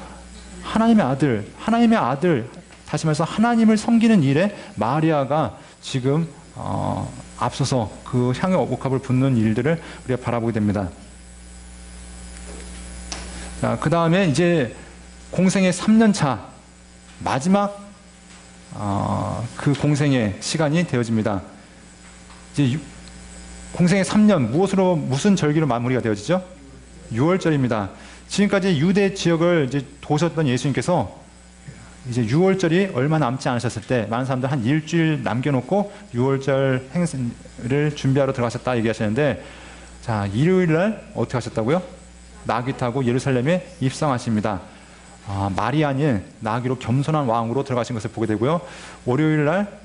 S1: 하나님의 아들, 하나님의 아들, 다시 말해서 하나님을 섬기는 일에 마리아가 지금 앞서서 그 향의 옥합을 붓는 일들을 우리가 바라보게 됩니다. 자, 그 다음에 이제 공생의 3년차 마지막 그 공생의 시간이 되어집니다. 이제 공생의 3년 무슨 절기로 마무리가 되어지죠? 6월절입니다. 지금까지 유대 지역을 이제 도셨던 예수님께서 이제 6월절이 얼마 남지 않으셨을 때 많은 사람들 한 일주일 남겨놓고 6월절 행사를 준비하러 들어가셨다 얘기하시는데, 자, 일요일 날 어떻게 하셨다고요? 나귀 타고 예루살렘에 입성하십니다. 말이 아닌 나귀로 겸손한 왕으로 들어가신 것을 보게 되고요. 월요일 날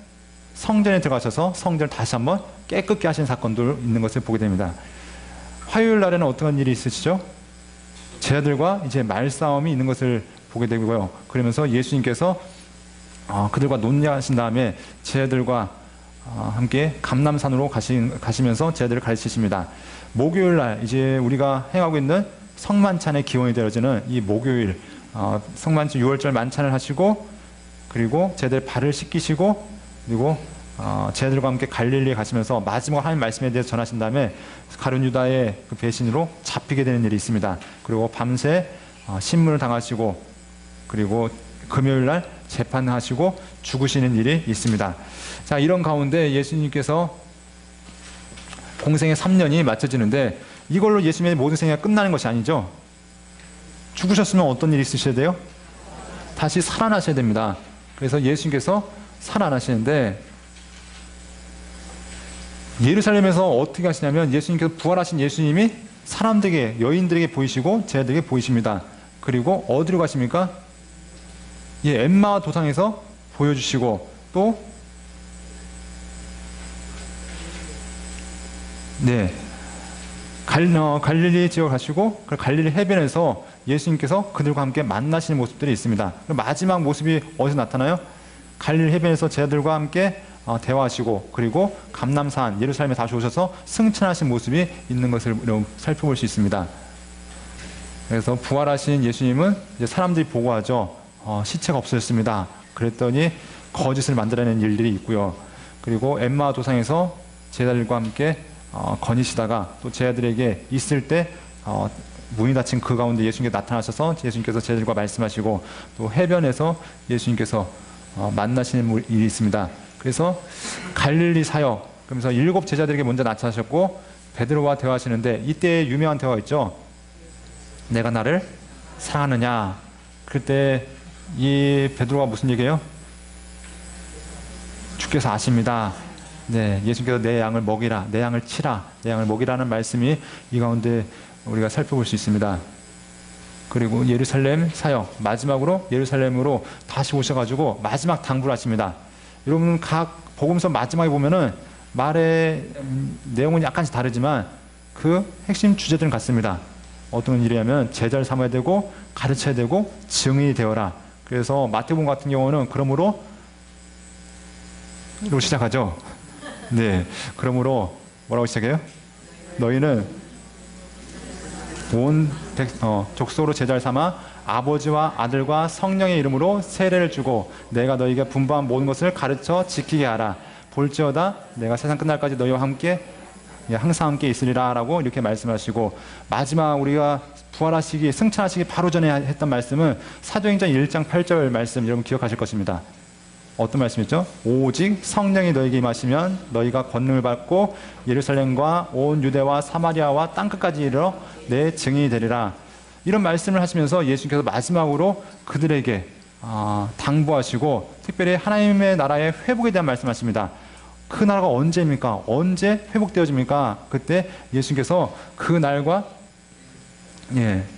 S1: 성전에 들어가셔서 성전을 다시 한번 깨끗게 하신 사건도 있는 것을 보게 됩니다. 화요일 날에는 어떤 일이 있으시죠? 제자들과 이제 말싸움이 있는 것을 보게 되고요. 그러면서 예수님께서 그들과 논의하신 다음에 제자들과 함께 감람산으로 가시면서 제자들을 가르치십니다. 목요일 날 이제 우리가 행하고 있는 성만찬의 기원이 되어지는 이 목요일, 성만찬 6월절 만찬을 하시고, 그리고 제자들 발을 씻기시고, 그리고 제자들과 함께 갈릴리에 가시면서 마지막 하나님 말씀에 대해서 전하신 다음에 가룟 유다의 그 배신으로 잡히게 되는 일이 있습니다. 그리고 밤새 신문을 당하시고, 그리고 금요일 날 재판하시고 죽으시는 일이 있습니다. 자, 이런 가운데 예수님께서 공생의 3년이 맞춰지는데, 이걸로 예수님의 모든 생애가 끝나는 것이 아니죠. 죽으셨으면 어떤 일이 있으셔야 돼요? 다시 살아나셔야 됩니다. 그래서 예수님께서 살아나시는데, 예루살렘에서 어떻게 하시냐면, 예수님께서 부활하신 예수님이 사람들에게, 여인들에게 보이시고 제자들에게 보이십니다. 그리고 어디로 가십니까? 엠마 도상에서 보여주시고, 또 갈릴리 지역 가시고, 갈릴리 해변에서 예수님께서 그들과 함께 만나시는 모습들이 있습니다. 마지막 모습이 어디서 나타나요? 갈릴리 해변에서 제자들과 함께 대화하시고, 그리고 감람산 예루살렘에 다시 오셔서 승천하신 모습이 있는 것을 살펴볼 수 있습니다. 그래서 부활하신 예수님은 이제 사람들이 보고하죠. 시체가 없어졌습니다. 그랬더니 거짓을 만들어내는 일들이 있고요. 그리고 엠마 도상에서 제자들과 함께 거니시다가 또 제자들에게 있을 때 문이 닫힌 그 가운데 예수님께서 나타나셔서 예수님께서 제자들과 말씀하시고, 또 해변에서 예수님께서 만나시는 일이 있습니다. 그래서 갈릴리 사역, 그러면서 7 제자들에게 먼저 나타나셨고 베드로와 대화하시는데, 이때 유명한 대화 있죠. 내가 나를 사랑하느냐. 그때 이 베드로가 무슨 얘기예요? 주께서 아십니다. 네, 예수님께서 내 양을 먹이라, 내 양을 치라, 내 양을 먹이라는 말씀이 이 가운데 우리가 살펴볼 수 있습니다. 그리고 예루살렘 사역, 마지막으로 예루살렘으로 다시 오셔가지고 마지막 당부를 하십니다. 여러분, 각 복음서 마지막에 보면은 말의 내용은 약간씩 다르지만 그 핵심 주제들은 같습니다. 어떤 일이냐면 제자를 삼아야 되고 가르쳐야 되고 증인이 되어라. 그래서 마태복음 같은 경우는 그러므로 로 시작하죠. 네, 그러므로 뭐라고 시작해요? 너희는 온 족속으로 제자를 삼아 아버지와 아들과 성령의 이름으로 세례를 주고 내가 너희에게 분부한 모든 것을 가르쳐 지키게 하라. 볼지어다 내가 세상 끝날까지 너희와 함께 항상 함께 있으리라 라고 이렇게 말씀하시고, 마지막 우리가 부활하시기 승천하시기 바로 전에 했던 말씀은 사도행전 1장 8절 말씀, 여러분 기억하실 것입니다. 어떤 말씀이죠? 오직 성령이 너희에게 임하시면 너희가 권능을 받고 예루살렘과 온 유대와 사마리아와 땅끝까지 이르러 내 증인이 되리라. 이런 말씀을 하시면서 예수님께서 마지막으로 그들에게 당부하시고, 특별히 하나님의 나라의 회복에 대한 말씀하십니다. 그 나라가 언제입니까? 언제 회복되어집니까? 그때 예수님께서 그 날과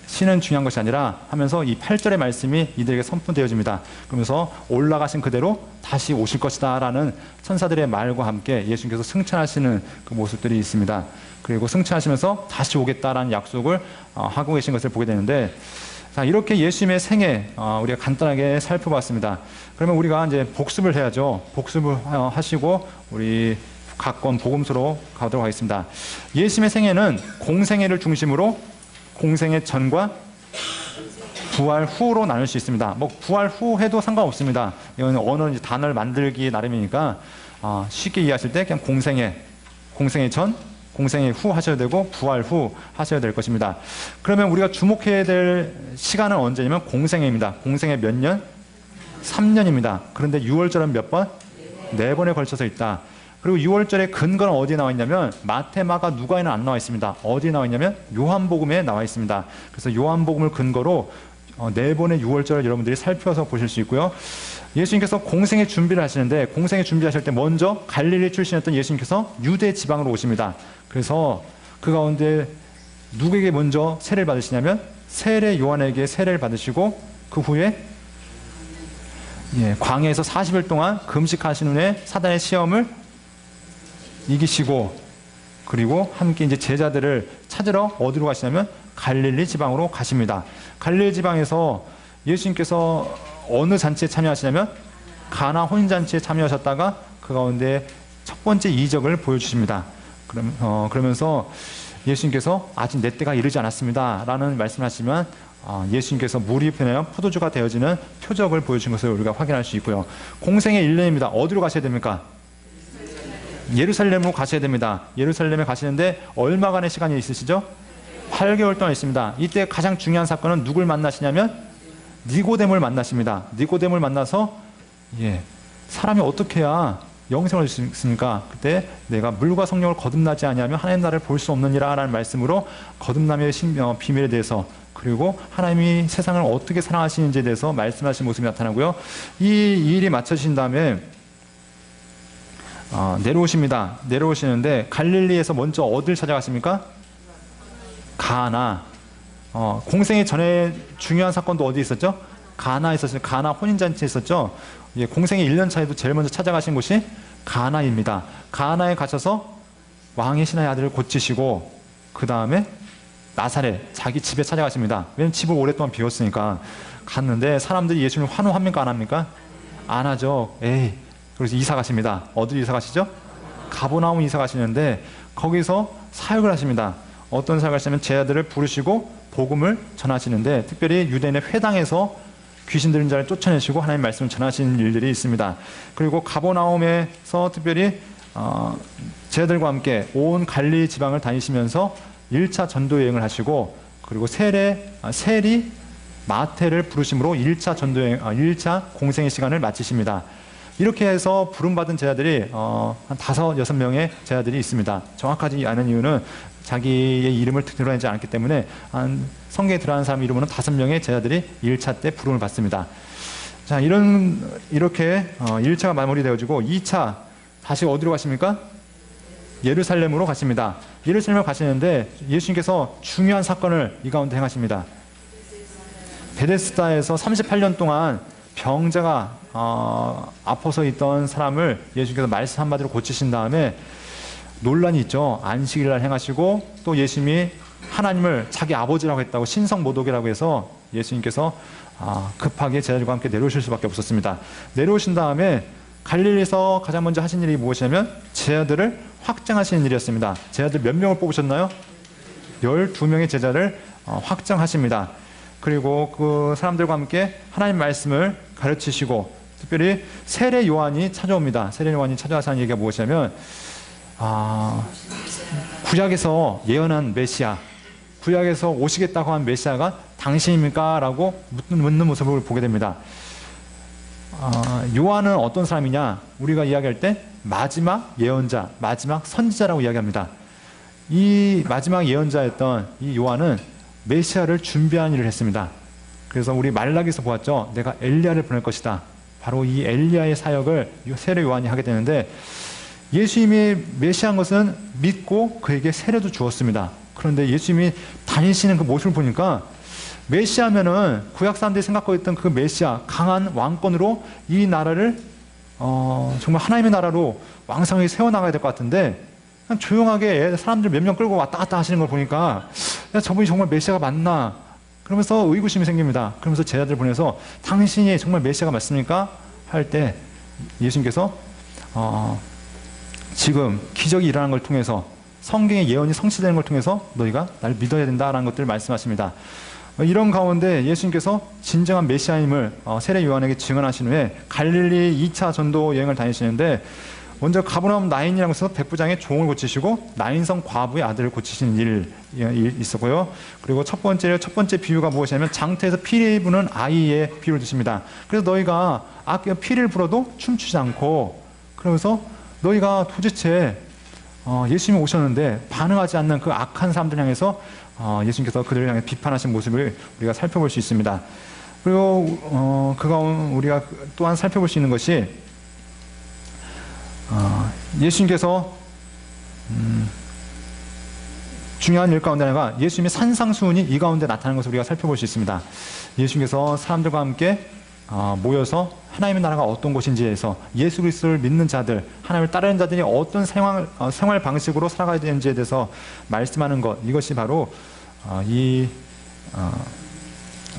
S1: 신은 중요한 것이 아니라 하면서 이 8절의 말씀이 이들에게 선포되어집니다. 그러면서 올라가신 그대로 다시 오실 것이다 라는 천사들의 말과 함께 예수님께서 승천하시는 그 모습들이 있습니다. 그리고 승천하시면서 다시 오겠다라는 약속을 하고 계신 것을 보게 되는데, 자, 이렇게 예수님의 생애 우리가 간단하게 살펴봤습니다. 그러면 우리가 이제 복습을 해야죠. 복습을 하시고 우리 각권 복음서로 가도록 하겠습니다. 예수님의 생애는 공생애를 중심으로 공생의 전과 부활 후로 나눌 수 있습니다. 뭐 부활 후 해도 상관없습니다. 이건 언어 단어를 만들기 나름이니까 쉽게 이해하실 때 그냥 공생의 전, 공생의 후 하셔야 되고 부활 후 하셔야 될 것입니다. 그러면 우리가 주목해야 될 시간은 언제냐면 공생애입니다. 공생애 몇 년? 3년입니다. 그런데 6월절은 몇 번? 4번에 걸쳐서 있다. 그리고 6월절의 근거는 어디에 나와 있냐면 마태, 마가, 누가에는 안 나와 있습니다. 어디에 나와 있냐면 요한복음에 나와 있습니다. 그래서 요한복음을 근거로 4번의 6월절을 여러분들이 살펴서 보실 수 있고요. 예수님께서 공생의 준비를 하시는데 공생의 준비하실 때 먼저 갈릴리 출신이었던 예수님께서 유대 지방으로 오십니다. 그래서 그 가운데 누구에게 먼저 세례를 받으시냐면 세례 요한에게 세례를 받으시고 그 후에 광야에서 40일 동안 금식하신 후에 사단의 시험을 이기시고 그리고 함께 이제 제자들을 찾으러 어디로 가시냐면 갈릴리 지방으로 가십니다. 갈릴리 지방에서 예수님께서 어느 잔치에 참여하시냐면 가나 혼인잔치에 참여하셨다가 그 가운데 첫 번째 이적을 보여주십니다. 그러면서 예수님께서 아직 내 때가 이르지 않았습니다 라는 말씀을 하시지만 예수님께서 물이 변하여 포도주가 되어지는 표적을 보여주신 것을 우리가 확인할 수 있고요. 공생의 1년입니다. 어디로 가셔야 됩니까? 예루살렘으로 가셔야 됩니다. 예루살렘에 가시는데 얼마간의 시간이 있으시죠? 8개월 동안 있습니다. 이때 가장 중요한 사건은 누굴 만나시냐면 니고데모를 만나십니다. 니고데모를 만나서 사람이 어떻게 해야 영생을 줄 수 있습니까? 그때 내가 물과 성령을 거듭나지 아니하면 하나님 나라를 볼 수 없느니라 라는 말씀으로 거듭남의 비밀에 대해서 그리고 하나님이 세상을 어떻게 사랑하시는지에 대해서 말씀하신 모습이 나타나고요. 이 일이 마쳐진 다음에 내려오십니다. 내려오시는데 갈릴리에서 먼저 어딜 찾아갔습니까? 가나. 공생의 전에 중요한 사건도 어디 있었죠? 가나에 있었죠. 가나 혼인잔치에 있었죠. 공생의 1년 차에도 제일 먼저 찾아가신 곳이 가나입니다. 가나에 가셔서 왕의 신하의 아들을 고치시고 그 다음에 나사렛 자기 집에 찾아가십니다. 왜냐면 집을 오랫동안 비웠으니까. 갔는데 사람들이 예수님을 환호합니까 안 합니까? 안 하죠. 그래서 이사 가십니다. 어디로 이사 가시죠? 가버나움 이사 가시는데 거기서 사역을 하십니다. 어떤 사역을 하시냐면 제자들을 부르시고 복음을 전하시는데 특별히 유대인의 회당에서 귀신 들린 자를 쫓아내시고 하나님의 말씀을 전하시는 일들이 있습니다. 그리고 가버나움에서 특별히 제자들과 함께 온 갈릴리 지방을 다니시면서 1차 전도 여행을 하시고 그리고 세리 마태를 부르심으로 1차 전도여행, 1차 공생의 시간을 마치십니다. 이렇게 해서 부름받은 제자들이 한 5, 6명의 제자들이 있습니다. 정확하지 않은 이유는 자기의 이름을 드러내지 않았기 때문에 성경에 들어가는 사람 이름으로는 5명의 제자들이 1차 때 부름을 받습니다. 자, 이렇게 1차가 마무리되어지고 2차 다시 어디로 가십니까? 예루살렘으로 가십니다. 예루살렘으로 가시는데 예수님께서 중요한 사건을 이 가운데 행하십니다. 베데스다에서 38년 동안 병자가 아파서 있던 사람을 예수님께서 말씀 한마디로 고치신 다음에 논란이 있죠. 안식일날 행하시고 또 예수님이 하나님을 자기 아버지라고 했다고 신성모독이라고 해서 예수님께서 급하게 제자들과 함께 내려오실 수밖에 없었습니다. 내려오신 다음에 갈릴리에서 가장 먼저 하신 일이 무엇이냐면 제자들을 확장하시는 일이었습니다. 제자들 몇 명을 뽑으셨나요? 12명의 제자를 확장하십니다. 그리고 그 사람들과 함께 하나님 말씀을 가르치시고 특별히 세례 요한이 찾아옵니다. 세례 요한이 찾아와서 하는 얘기가 무엇이냐면 구약에서 예언한 메시아, 구약에서 오시겠다고 한 메시아가 당신입니까? 라고 묻는 모습을 보게 됩니다. 요한은 어떤 사람이냐? 우리가 이야기할 때 마지막 예언자, 마지막 선지자라고 이야기합니다. 이 마지막 예언자였던 이 요한은 메시아를 준비한 일을 했습니다. 그래서 우리 말라기에서 보았죠. 내가 엘리야를 보낼 것이다. 바로 이 엘리야의 사역을 세례 요한이 하게 되는데 예수님이 메시아인 것은 믿고 그에게 세례도 주었습니다. 그런데 예수님이 다니시는 그 모습을 보니까 메시아면은 구약 사람들이 생각하고 있던 그 메시아, 강한 왕권으로 이 나라를 정말 하나님의 나라로 왕성하게 세워나가야 될 것 같은데 그냥 조용하게 사람들 몇 명 끌고 왔다 갔다 하시는 걸 보니까 야, 저분이 정말 메시아가 맞나? 그러면서 의구심이 생깁니다. 그러면서 제자들 보내서 당신이 정말 메시아가 맞습니까? 할 때 예수님께서 지금 기적이 일어난 걸 통해서 성경의 예언이 성취되는 걸 통해서 너희가 날 믿어야 된다라는 것들을 말씀하십니다. 이런 가운데 예수님께서 진정한 메시아임을 세례 요한에게 증언하신 후에 갈릴리 2차 전도 여행을 다니시는데 먼저 가버나움 나인이라는 곳에서 백부장의 종을 고치시고 나인성 과부의 아들을 고치시는 일이 있었고요. 그리고 첫 번째 비유가 무엇이냐면 장터에서 피를 부는 아이의 비유를 드십니다. 그래서 너희가 피를 불어도 춤추지 않고, 그러면서 너희가 도대체 예수님이 오셨는데 반응하지 않는 그 악한 사람들 향해서 예수님께서 그들을 향해 비판하신 모습을 우리가 살펴볼 수 있습니다. 그리고 우리가 또한 살펴볼 수 있는 것이 예수님께서 중요한 일 가운데 하나가 예수님의 산상수훈이 이 가운데 나타나는 것을 우리가 살펴볼 수 있습니다. 예수님께서 사람들과 함께 모여서 하나님의 나라가 어떤 곳인지에서 예수 그리스도를 믿는 자들, 하나님을 따르는 자들이 어떤 생활 방식으로 살아가야 되는지에 대해서 말씀하는 것, 이것이 바로 이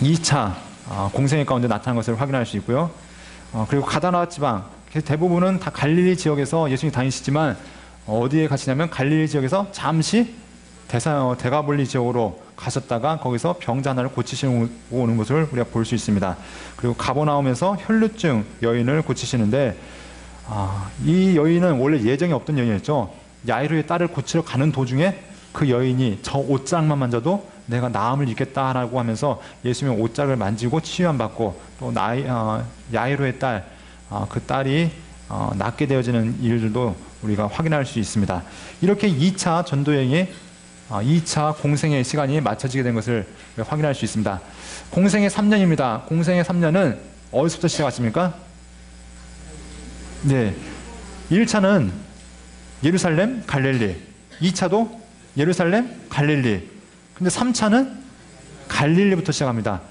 S1: 2차 공생애 가운데 나타난 것을 확인할 수 있고요. 그리고 가다나 지방, 대부분은 다 갈릴리 지역에서 예수님이 다니시지만 어디에 가시냐면 갈릴리 지역에서 잠시 데가볼리 지역으로 가셨다가 거기서 병자 하나를 고치시고 오는 것을 우리가 볼 수 있습니다. 그리고 가버나움에서 혈루증 여인을 고치시는데 이 여인은 원래 예정이 없던 여인이었죠. 야이로의 딸을 고치러 가는 도중에 그 여인이 저 옷장만 만져도 내가 나음을 입겠다라고 하면서 예수님의 옷장을 만지고 치유함 받고, 또 야이로의 딸, 그 딸이 낫게 되어지는 일들도 우리가 확인할 수 있습니다. 이렇게 2차 전도여행이 2차 공생의 시간이 맞춰지게 된 것을 확인할 수 있습니다. 공생의 3년입니다. 공생의 3년은 어디서부터 시작하십니까? 네, 1차는 예루살렘, 갈릴리, 2차도 예루살렘, 갈릴리, 근데 3차는 갈릴리부터 시작합니다.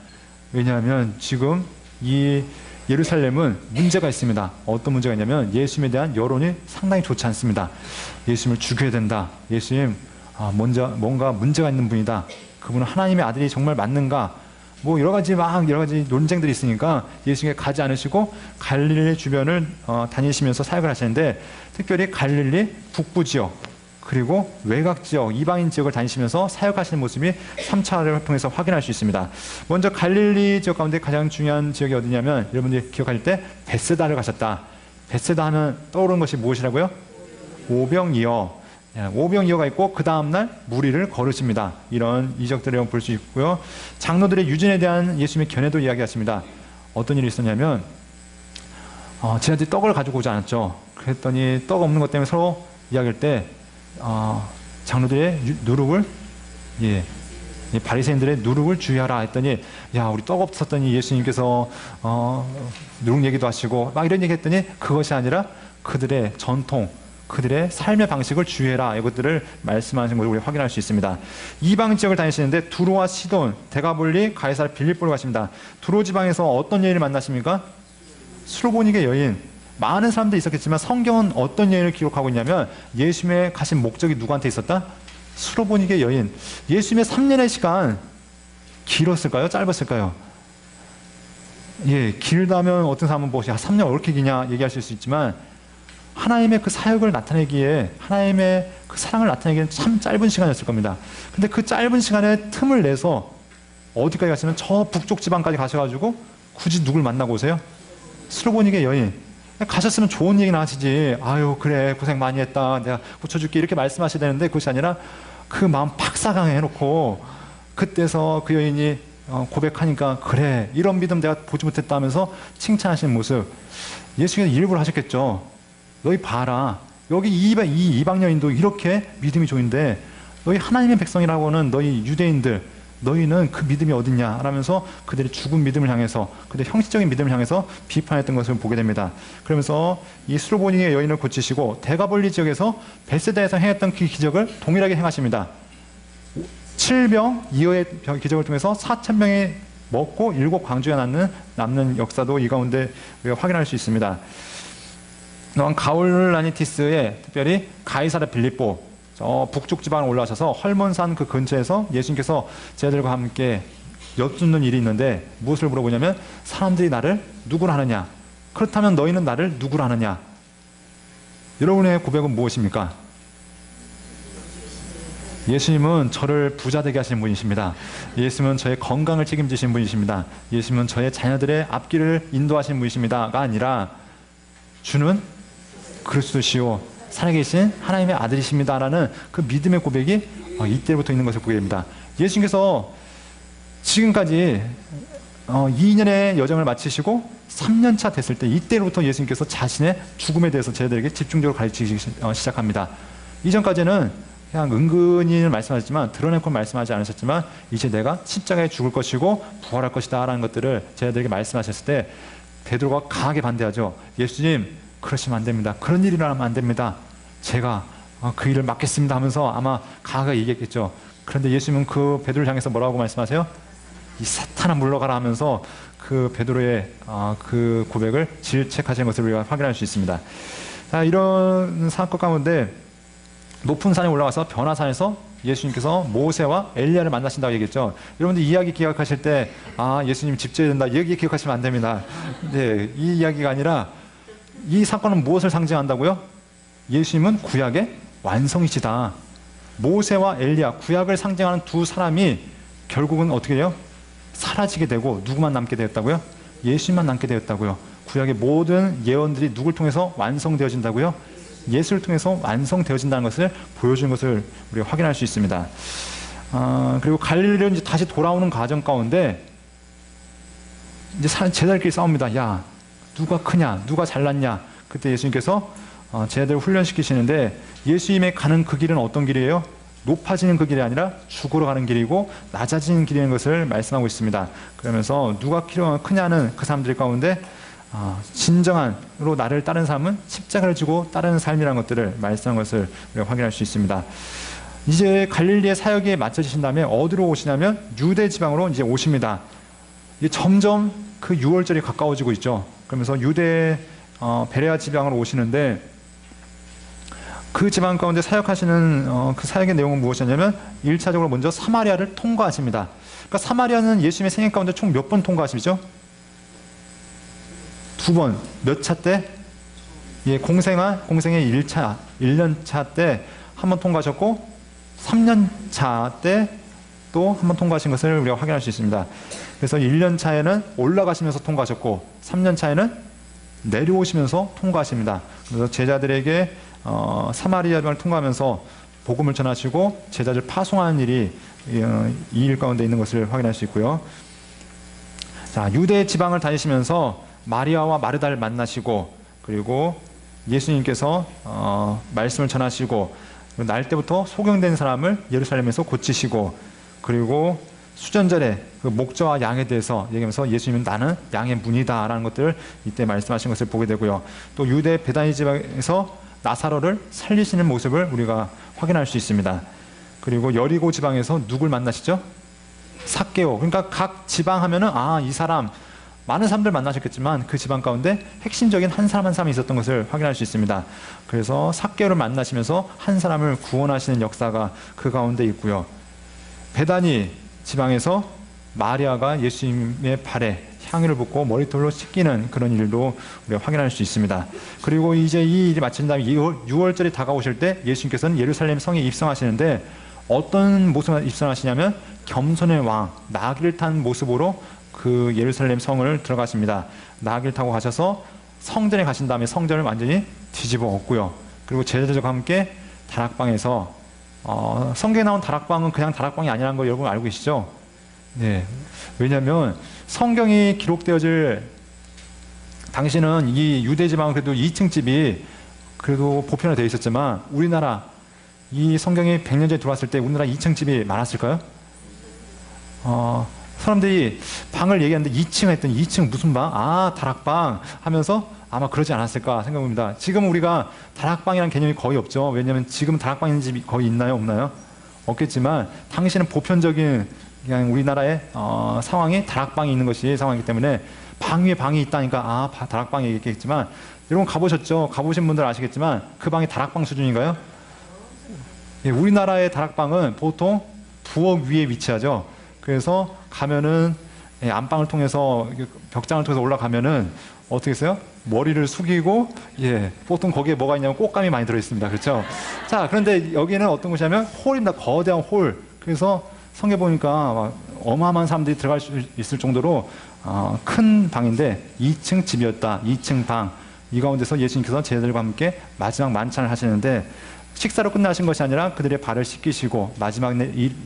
S1: 왜냐하면 지금 이 예루살렘은 문제가 있습니다. 어떤 문제가 있냐면 예수님에 대한 여론이 상당히 좋지 않습니다. 예수님을 죽여야 된다. 예수님 뭔가 문제가 있는 분이다. 그분은 하나님의 아들이 정말 맞는가? 뭐 여러 가지 논쟁들이 있으니까 예수님께 가지 않으시고 갈릴리 주변을 다니시면서 사역을 하시는데, 특별히 갈릴리 북부 지역 그리고 외곽 지역, 이방인 지역을 다니시면서 사역하시는 모습이 3차를 통해서 확인할 수 있습니다. 먼저 갈릴리 지역 가운데 가장 중요한 지역이 어디냐면, 여러분들이 기억하실 때 베세다를 가셨다. 베세다 하면 떠오르는 것이 무엇이라고요? 오병이어. 오병이어가 있고 그 다음날 무리를 거르십니다. 이런 이적들을 볼 수 있고요. 장로들의 유진에 대한 예수님의 견해도 이야기하십니다. 어떤 일이 있었냐면 지난주에 떡을 가지고 오지 않았죠. 그랬더니 떡 없는 것 때문에 서로 이야기할 때 장로들의 누룩을 바리새인들의 누룩을 주의하라 했더니, 야, 우리 떡 없었더니 예수님께서 누룩 얘기도 하시고 막 이런 얘기 했더니 그것이 아니라 그들의 전통, 그들의 삶의 방식을 주의해라, 이것들을 말씀하신 것을 우리 확인할 수 있습니다. 이방 지역을 다니시는데 두로와 시돈, 데가볼리, 가이사랴 빌립보로 가십니다. 두로 지방에서 어떤 여인을 만나십니까? 수로보니게 여인. 많은 사람들이 있었겠지만 성경은 어떤 여인을 기록하고 있냐면 예수님의 가신 목적이 누구한테 있었다? 수로보니게 여인. 예수님의 3년의 시간 길었을까요? 짧았을까요? 길다면 어떤 사람은 3년 왜 이렇게 기냐 얘기할 수 있지만, 하나님의 그 사역을 나타내기에, 하나님의 그 사랑을 나타내기에는 참 짧은 시간이었을 겁니다. 근데 그 짧은 시간에 틈을 내서 어디까지 가시면 저 북쪽 지방까지 가셔가지고 굳이 누굴 만나고 오세요? 수로보니게 여인. 가셨으면 좋은 얘기나 하시지. 아유, 그래, 고생 많이 했다, 내가 고쳐줄게, 이렇게 말씀하셔야 되는데 그것이 아니라 그 마음 팍사강해 해놓고 그때서 그 여인이 고백하니까 그래, 이런 믿음 내가 보지 못했다 하면서 칭찬하시는 모습. 예수님께서 일부러 하셨겠죠. 너희 봐라, 여기 이 이방 여인도 이렇게 믿음이 좋은데 너희 하나님의 백성이라고는 너희 유대인들, 너희는 그 믿음이 어딨냐 라면서 그들의 죽은 믿음을 향해서, 그들의 형식적인 믿음을 향해서 비판했던 것을 보게 됩니다. 그러면서 이 수로보니의 여인을 고치시고 데가볼리 지역에서 베세다에서 행했던 그 기적을 동일하게 행하십니다. 7병 2여의 기적을 통해서 4,000명이 먹고 7 광주가 남는 역사도 이 가운데 우리가 확인할 수 있습니다. 또한 가울라니티스의 특별히 가이사랴 빌립보, 저 북쪽 지방을 올라가셔서 헐몬산 그 근처에서 예수님께서 제자들과 함께 여쭙는 일이 있는데 무엇을 물어보냐면, 사람들이 나를 누구라 하느냐? 그렇다면 너희는 나를 누구라 하느냐? 여러분의 고백은 무엇입니까? 예수님은 저를 부자 되게 하시는 분이십니다. 예수님은 저의 건강을 책임지시는 분이십니다. 예수님은 저의 자녀들의 앞길을 인도하시는 분이십니다가 아니라 주는 그리스도시요 살아계신 하나님의 아들이십니다라는 그 믿음의 고백이 이때부터 있는 것을 보게 됩니다. 예수님께서 지금까지 2년의 여정을 마치시고 3년차 됐을 때 이때로부터 예수님께서 자신의 죽음에 대해서 저희들에게 집중적으로 가르치기 시작합니다. 이전까지는 그냥 은근히 말씀하셨지만 드러내고 말씀하지 않으셨지만 이제 내가 십자가에 죽을 것이고 부활할 것이다 라는 것들을 저희들에게 말씀하셨을 때 베드로가 강하게 반대하죠. 예수님 그러시면 안 됩니다. 그런 일이 일어나면 안 됩니다. 제가 그 일을 맡겠습니다 하면서 아마 강하게 얘기했겠죠. 그런데 예수님은 그 베드로를 향해서 뭐라고 말씀하세요? 이 사탄아 물러가라 하면서 그 베드로의 그 고백을 질책하시는 것을 우리가 확인할 수 있습니다. 자, 이런 사건 가운데 높은 산에 올라가서 변화산에서 예수님께서 모세와 엘리야를 만나신다고 얘기했죠. 여러분들 이야기 기억하실 때 예수님 집 지어야 된다 이 얘기 기억하시면 안 됩니다. 네, 이 이야기가 아니라 이 사건은 무엇을 상징한다고요? 예수님은 구약의 완성이시다. 모세와 엘리야 구약을 상징하는 두 사람이 결국은 어떻게 돼요? 사라지게 되고 누구만 남게 되었다고요? 예수님만 남게 되었다고요. 구약의 모든 예언들이 누굴 통해서 완성되어진다고요? 예수를 통해서 완성되어진다는 것을 보여주는 것을 우리가 확인할 수 있습니다. 그리고 갈릴리로 이제 다시 돌아오는 과정 가운데 이제 제자들끼리 싸웁니다. 야, 누가 크냐? 누가 잘났냐? 그때 예수님께서 제자들을 훈련시키시는데 예수님의 가는 그 길은 어떤 길이에요? 높아지는 그 길이 아니라 죽으러 가는 길이고 낮아지는 길인 것을 말씀하고 있습니다. 그러면서 누가 크냐는 그 사람들 가운데 진정한으로 나를 따르는 사람은 십자가를 지고 따르는 삶이라는 것들을 말씀한 것을 우리가 확인할 수 있습니다. 이제 갈릴리의 사역에 맞춰지신 다음에 어디로 오시냐면 유대 지방으로 이제 오십니다. 이제 점점 그 6월절이 가까워지고 있죠. 그러면서 유대 베레아 지방으로 오시는데 그 지방 가운데 사역하시는 그 사역의 내용은 무엇이냐면 1차적으로 먼저 사마리아를 통과하십니다. 그러니까 사마리아는 예수님의 생애 가운데 총 몇 번 통과하시죠? 2번. 몇 차 때? 예, 공생의 1차, 1년차 때 한 번 통과하셨고 3년차 때 또 한 번 통과하신 것을 우리가 확인할 수 있습니다. 그래서 1년차에는 올라가시면서 통과하셨고 3년차에는 내려오시면서 통과하십니다. 그래서 제자들에게 사마리아 지방을 통과하면서 복음을 전하시고 제자들 파송하는 일이 이 일 가운데 있는 것을 확인할 수 있고요. 자, 유대 지방을 다니시면서 마리아와 마르다를 만나시고 그리고 예수님께서 말씀을 전하시고 날 때부터 소경된 사람을 예루살렘에서 고치시고 그리고 수전절에 그 목자와 양에 대해서 얘기하면서 예수님은 나는 양의 문이다 라는 것들을 이때 말씀하신 것을 보게 되고요. 또 유대 베다니 지방에서 나사로를 살리시는 모습을 우리가 확인할 수 있습니다. 그리고 여리고 지방에서 누굴 만나시죠? 삭개오. 그러니까 각 지방 하면은 이 사람 많은 사람들 만나셨겠지만 그 지방 가운데 핵심적인 한 사람 한 사람이 있었던 것을 확인할 수 있습니다. 그래서 삭개오를 만나시면서 한 사람을 구원하시는 역사가 그 가운데 있고요. 베다니 지방에서 마리아가 예수님의 발에 향유를 붓고 머리털로 씻기는 그런 일도 우리가 확인할 수 있습니다. 그리고 이제 이 일이 마친 다음에 6월절이 다가오실 때 예수님께서는 예루살렘 성에 입성하시는데 어떤 모습으로 입성하시냐면 겸손의 왕, 나귀를 탄 모습으로 그 예루살렘 성을 들어가십니다. 나귀를 타고 가셔서 성전에 가신 다음에 성전을 완전히 뒤집어 엎고요. 그리고 제자들과 함께 다락방에서 성경에 나온 다락방은 그냥 다락방이 아니라는 거 여러분 알고 계시죠? 네. 왜냐하면 성경이 기록되어질 당시는 이 유대 지방은 그래도 2층 집이 그래도 보편화되어 있었지만 우리나라 이 성경이 100년 전에 들어왔을 때 우리나라 2층 집이 많았을까요? 사람들이 방을 얘기하는데 2층 했더니 2층 무슨 방? 다락방 하면서 아마 그러지 않았을까 생각합니다. 지금 우리가 다락방이라는 개념이 거의 없죠. 왜냐하면 지금 다락방 있는 집이 거의 있나요? 없나요? 없겠지만 당시는 보편적인 그냥 우리나라의 상황이 다락방이 있는 것이 상황이기 때문에 방 위에 방이 있다니까 다락방이 얘기했겠지만 여러분 가보셨죠? 가보신 분들 아시겠지만 그 방이 다락방 수준인가요? 예, 우리나라의 다락방은 보통 부엌 위에 위치하죠. 그래서 가면은 안방을 통해서 벽장을 통해서 올라가면은 어떻게 했어요? 머리를 숙이고, 예, 보통 거기에 뭐가 있냐면 꽃감이 많이 들어있습니다. 그렇죠? 자, 그런데 여기는 어떤 곳이냐면 홀입니다. 거대한 홀. 그래서 성에 보니까 막 어마어마한 사람들이 들어갈 수 있을 정도로 큰 방인데 2층 집이었다. 2층 방. 이 가운데서 예수님께서 제자들과 함께 마지막 만찬을 하시는데 식사로 끝나신 것이 아니라 그들의 발을 씻기시고 마지막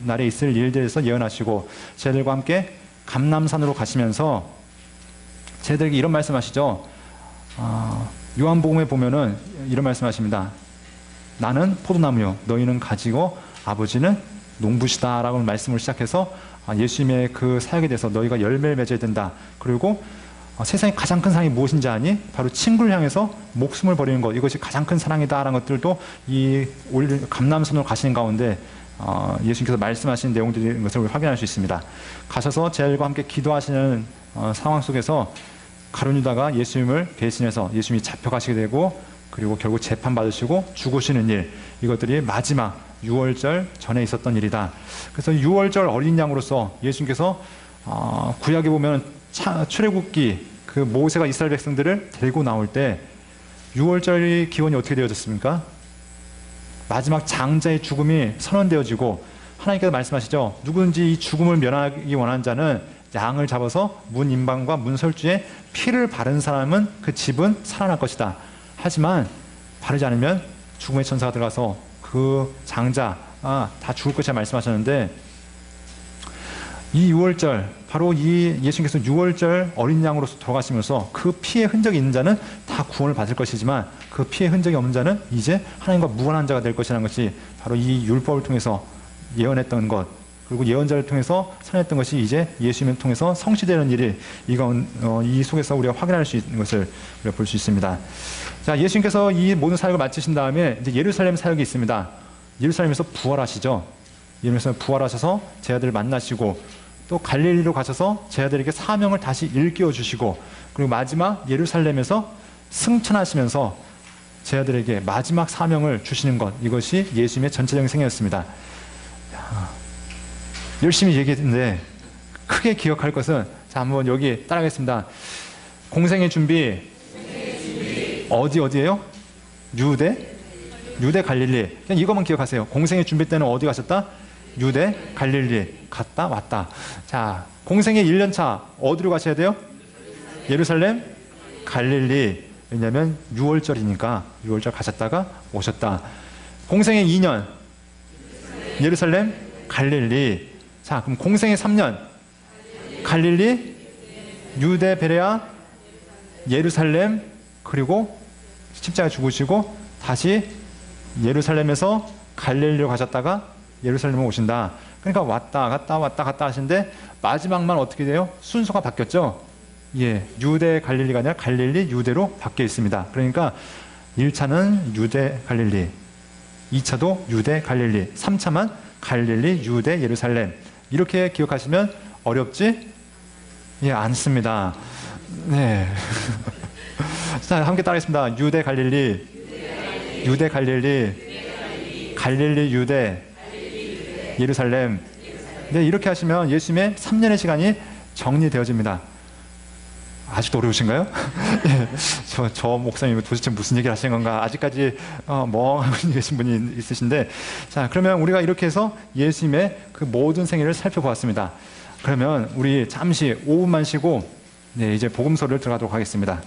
S1: 날에 있을 일들에 대해서 예언하시고 제자들과 함께 감람산으로 가시면서 제자들에게 이런 말씀하시죠. 요한복음에 보면은 이런 말씀하십니다. 나는 포도나무요 너희는 가지고 아버지는 농부시다 라고 말씀을 시작해서 예수님의 그 사역에 대해서 너희가 열매를 맺어야 된다. 그리고 세상에 가장 큰 사랑이 무엇인지 아니? 바로 친구를 향해서 목숨을 버리는 것. 이것이 가장 큰 사랑이다라는 것들도 이 감람산으로 가시는 가운데 예수님께서 말씀하신 내용들인 것을 확인할 수 있습니다. 가셔서 제자들과 함께 기도하시는 상황 속에서 가룟 유다가 예수님을 배신해서 예수님이 잡혀가시게 되고 그리고 결국 재판받으시고 죽으시는 일, 이것들이 마지막 유월절 전에 있었던 일이다. 그래서 유월절 어린 양으로서 예수님께서 구약에 보면 출애굽기 그 모세가 이스라엘 백성들을 데리고 나올 때 유월절의 기원이 어떻게 되어졌습니까? 마지막 장자의 죽음이 선언되어지고 하나님께서 말씀하시죠. 누구든지 이 죽음을 면하기 원하는 자는 양을 잡아서 문 임방과 문 설주에 피를 바른 사람은 그 집은 살아날 것이다. 하지만 바르지 않으면 죽음의 천사가 들어가서 그 장자 다 죽을 것이라 말씀하셨는데 이 유월절 바로 이 예수님께서 유월절 어린 양으로서 돌아가시면서 그 피의 흔적이 있는 자는 다 구원을 받을 것이지만 그 피의 흔적이 없는 자는 이제 하나님과 무관한 자가 될 것이라는 것이 바로 이 율법을 통해서 예언했던 것 그리고 예언자를 통해서 선언했던 것이 이제 예수님을 통해서 성취되는 일이 이 속에서 우리가 확인할 수 있는 것을 우리가 볼 수 있습니다. 자, 예수님께서 이 모든 사역을 마치신 다음에 이제 예루살렘 사역이 있습니다. 예루살렘에서 부활하시죠. 예루살렘에서 부활하셔서 제자들을 만나시고 또 갈릴리로 가셔서 제자들에게 사명을 다시 일깨워 주시고 그리고 마지막 예루살렘에서 승천하시면서 제자들에게 마지막 사명을 주시는 것, 이것이 예수님의 전체적인 생애였습니다. 열심히 얘기했는데 크게 기억할 것은 자, 한번 여기 따라하겠습니다. 공생의 준비 어디예요? 유대 갈릴리. 그냥 이것만 기억하세요. 공생의 준비 때는 어디 가셨다? 유대 갈릴리 갔다 왔다. 자, 공생의 1년차 어디로 가셔야 돼요? 예루살렘 갈릴리. 왜냐하면 6월절이니까 6월절 가셨다가 오셨다. 공생의 2년 예루살렘 갈릴리. 자, 그럼 공생의 3년 갈릴리 유대 베레아 예루살렘 그리고 십자가에 죽으시고 다시 예루살렘에서 갈릴리로 가셨다가 예루살렘에 오신다. 그러니까 왔다 갔다 하시는데 마지막만 어떻게 돼요? 순서가 바뀌었죠. 예, 유대 갈릴리가 아니라 갈릴리 유대로 바뀌어 있습니다. 그러니까 1차는 유대 갈릴리, 2차도 유대 갈릴리, 3차만 갈릴리 유대 예루살렘. 이렇게 기억하시면 어렵지? 예, 않습니다. 네. 자, 함께 따라하겠습니다. 유대 갈릴리, 유대 갈릴리, 갈릴리 유대, 예루살렘. 네, 이렇게 하시면 예수님의 3년의 시간이 정리되어집니다. 아직도 어려우신가요? 예, 저 목사님이 도대체 무슨 얘기를 하시는 건가? 아직까지 멍하고 계신 분이 있으신데, 자, 그러면 우리가 이렇게 해서 예수님의 그 모든 생애를 살펴보았습니다. 그러면 우리 잠시 5분만 쉬고, 네, 이제 복음서를 들어가도록 하겠습니다.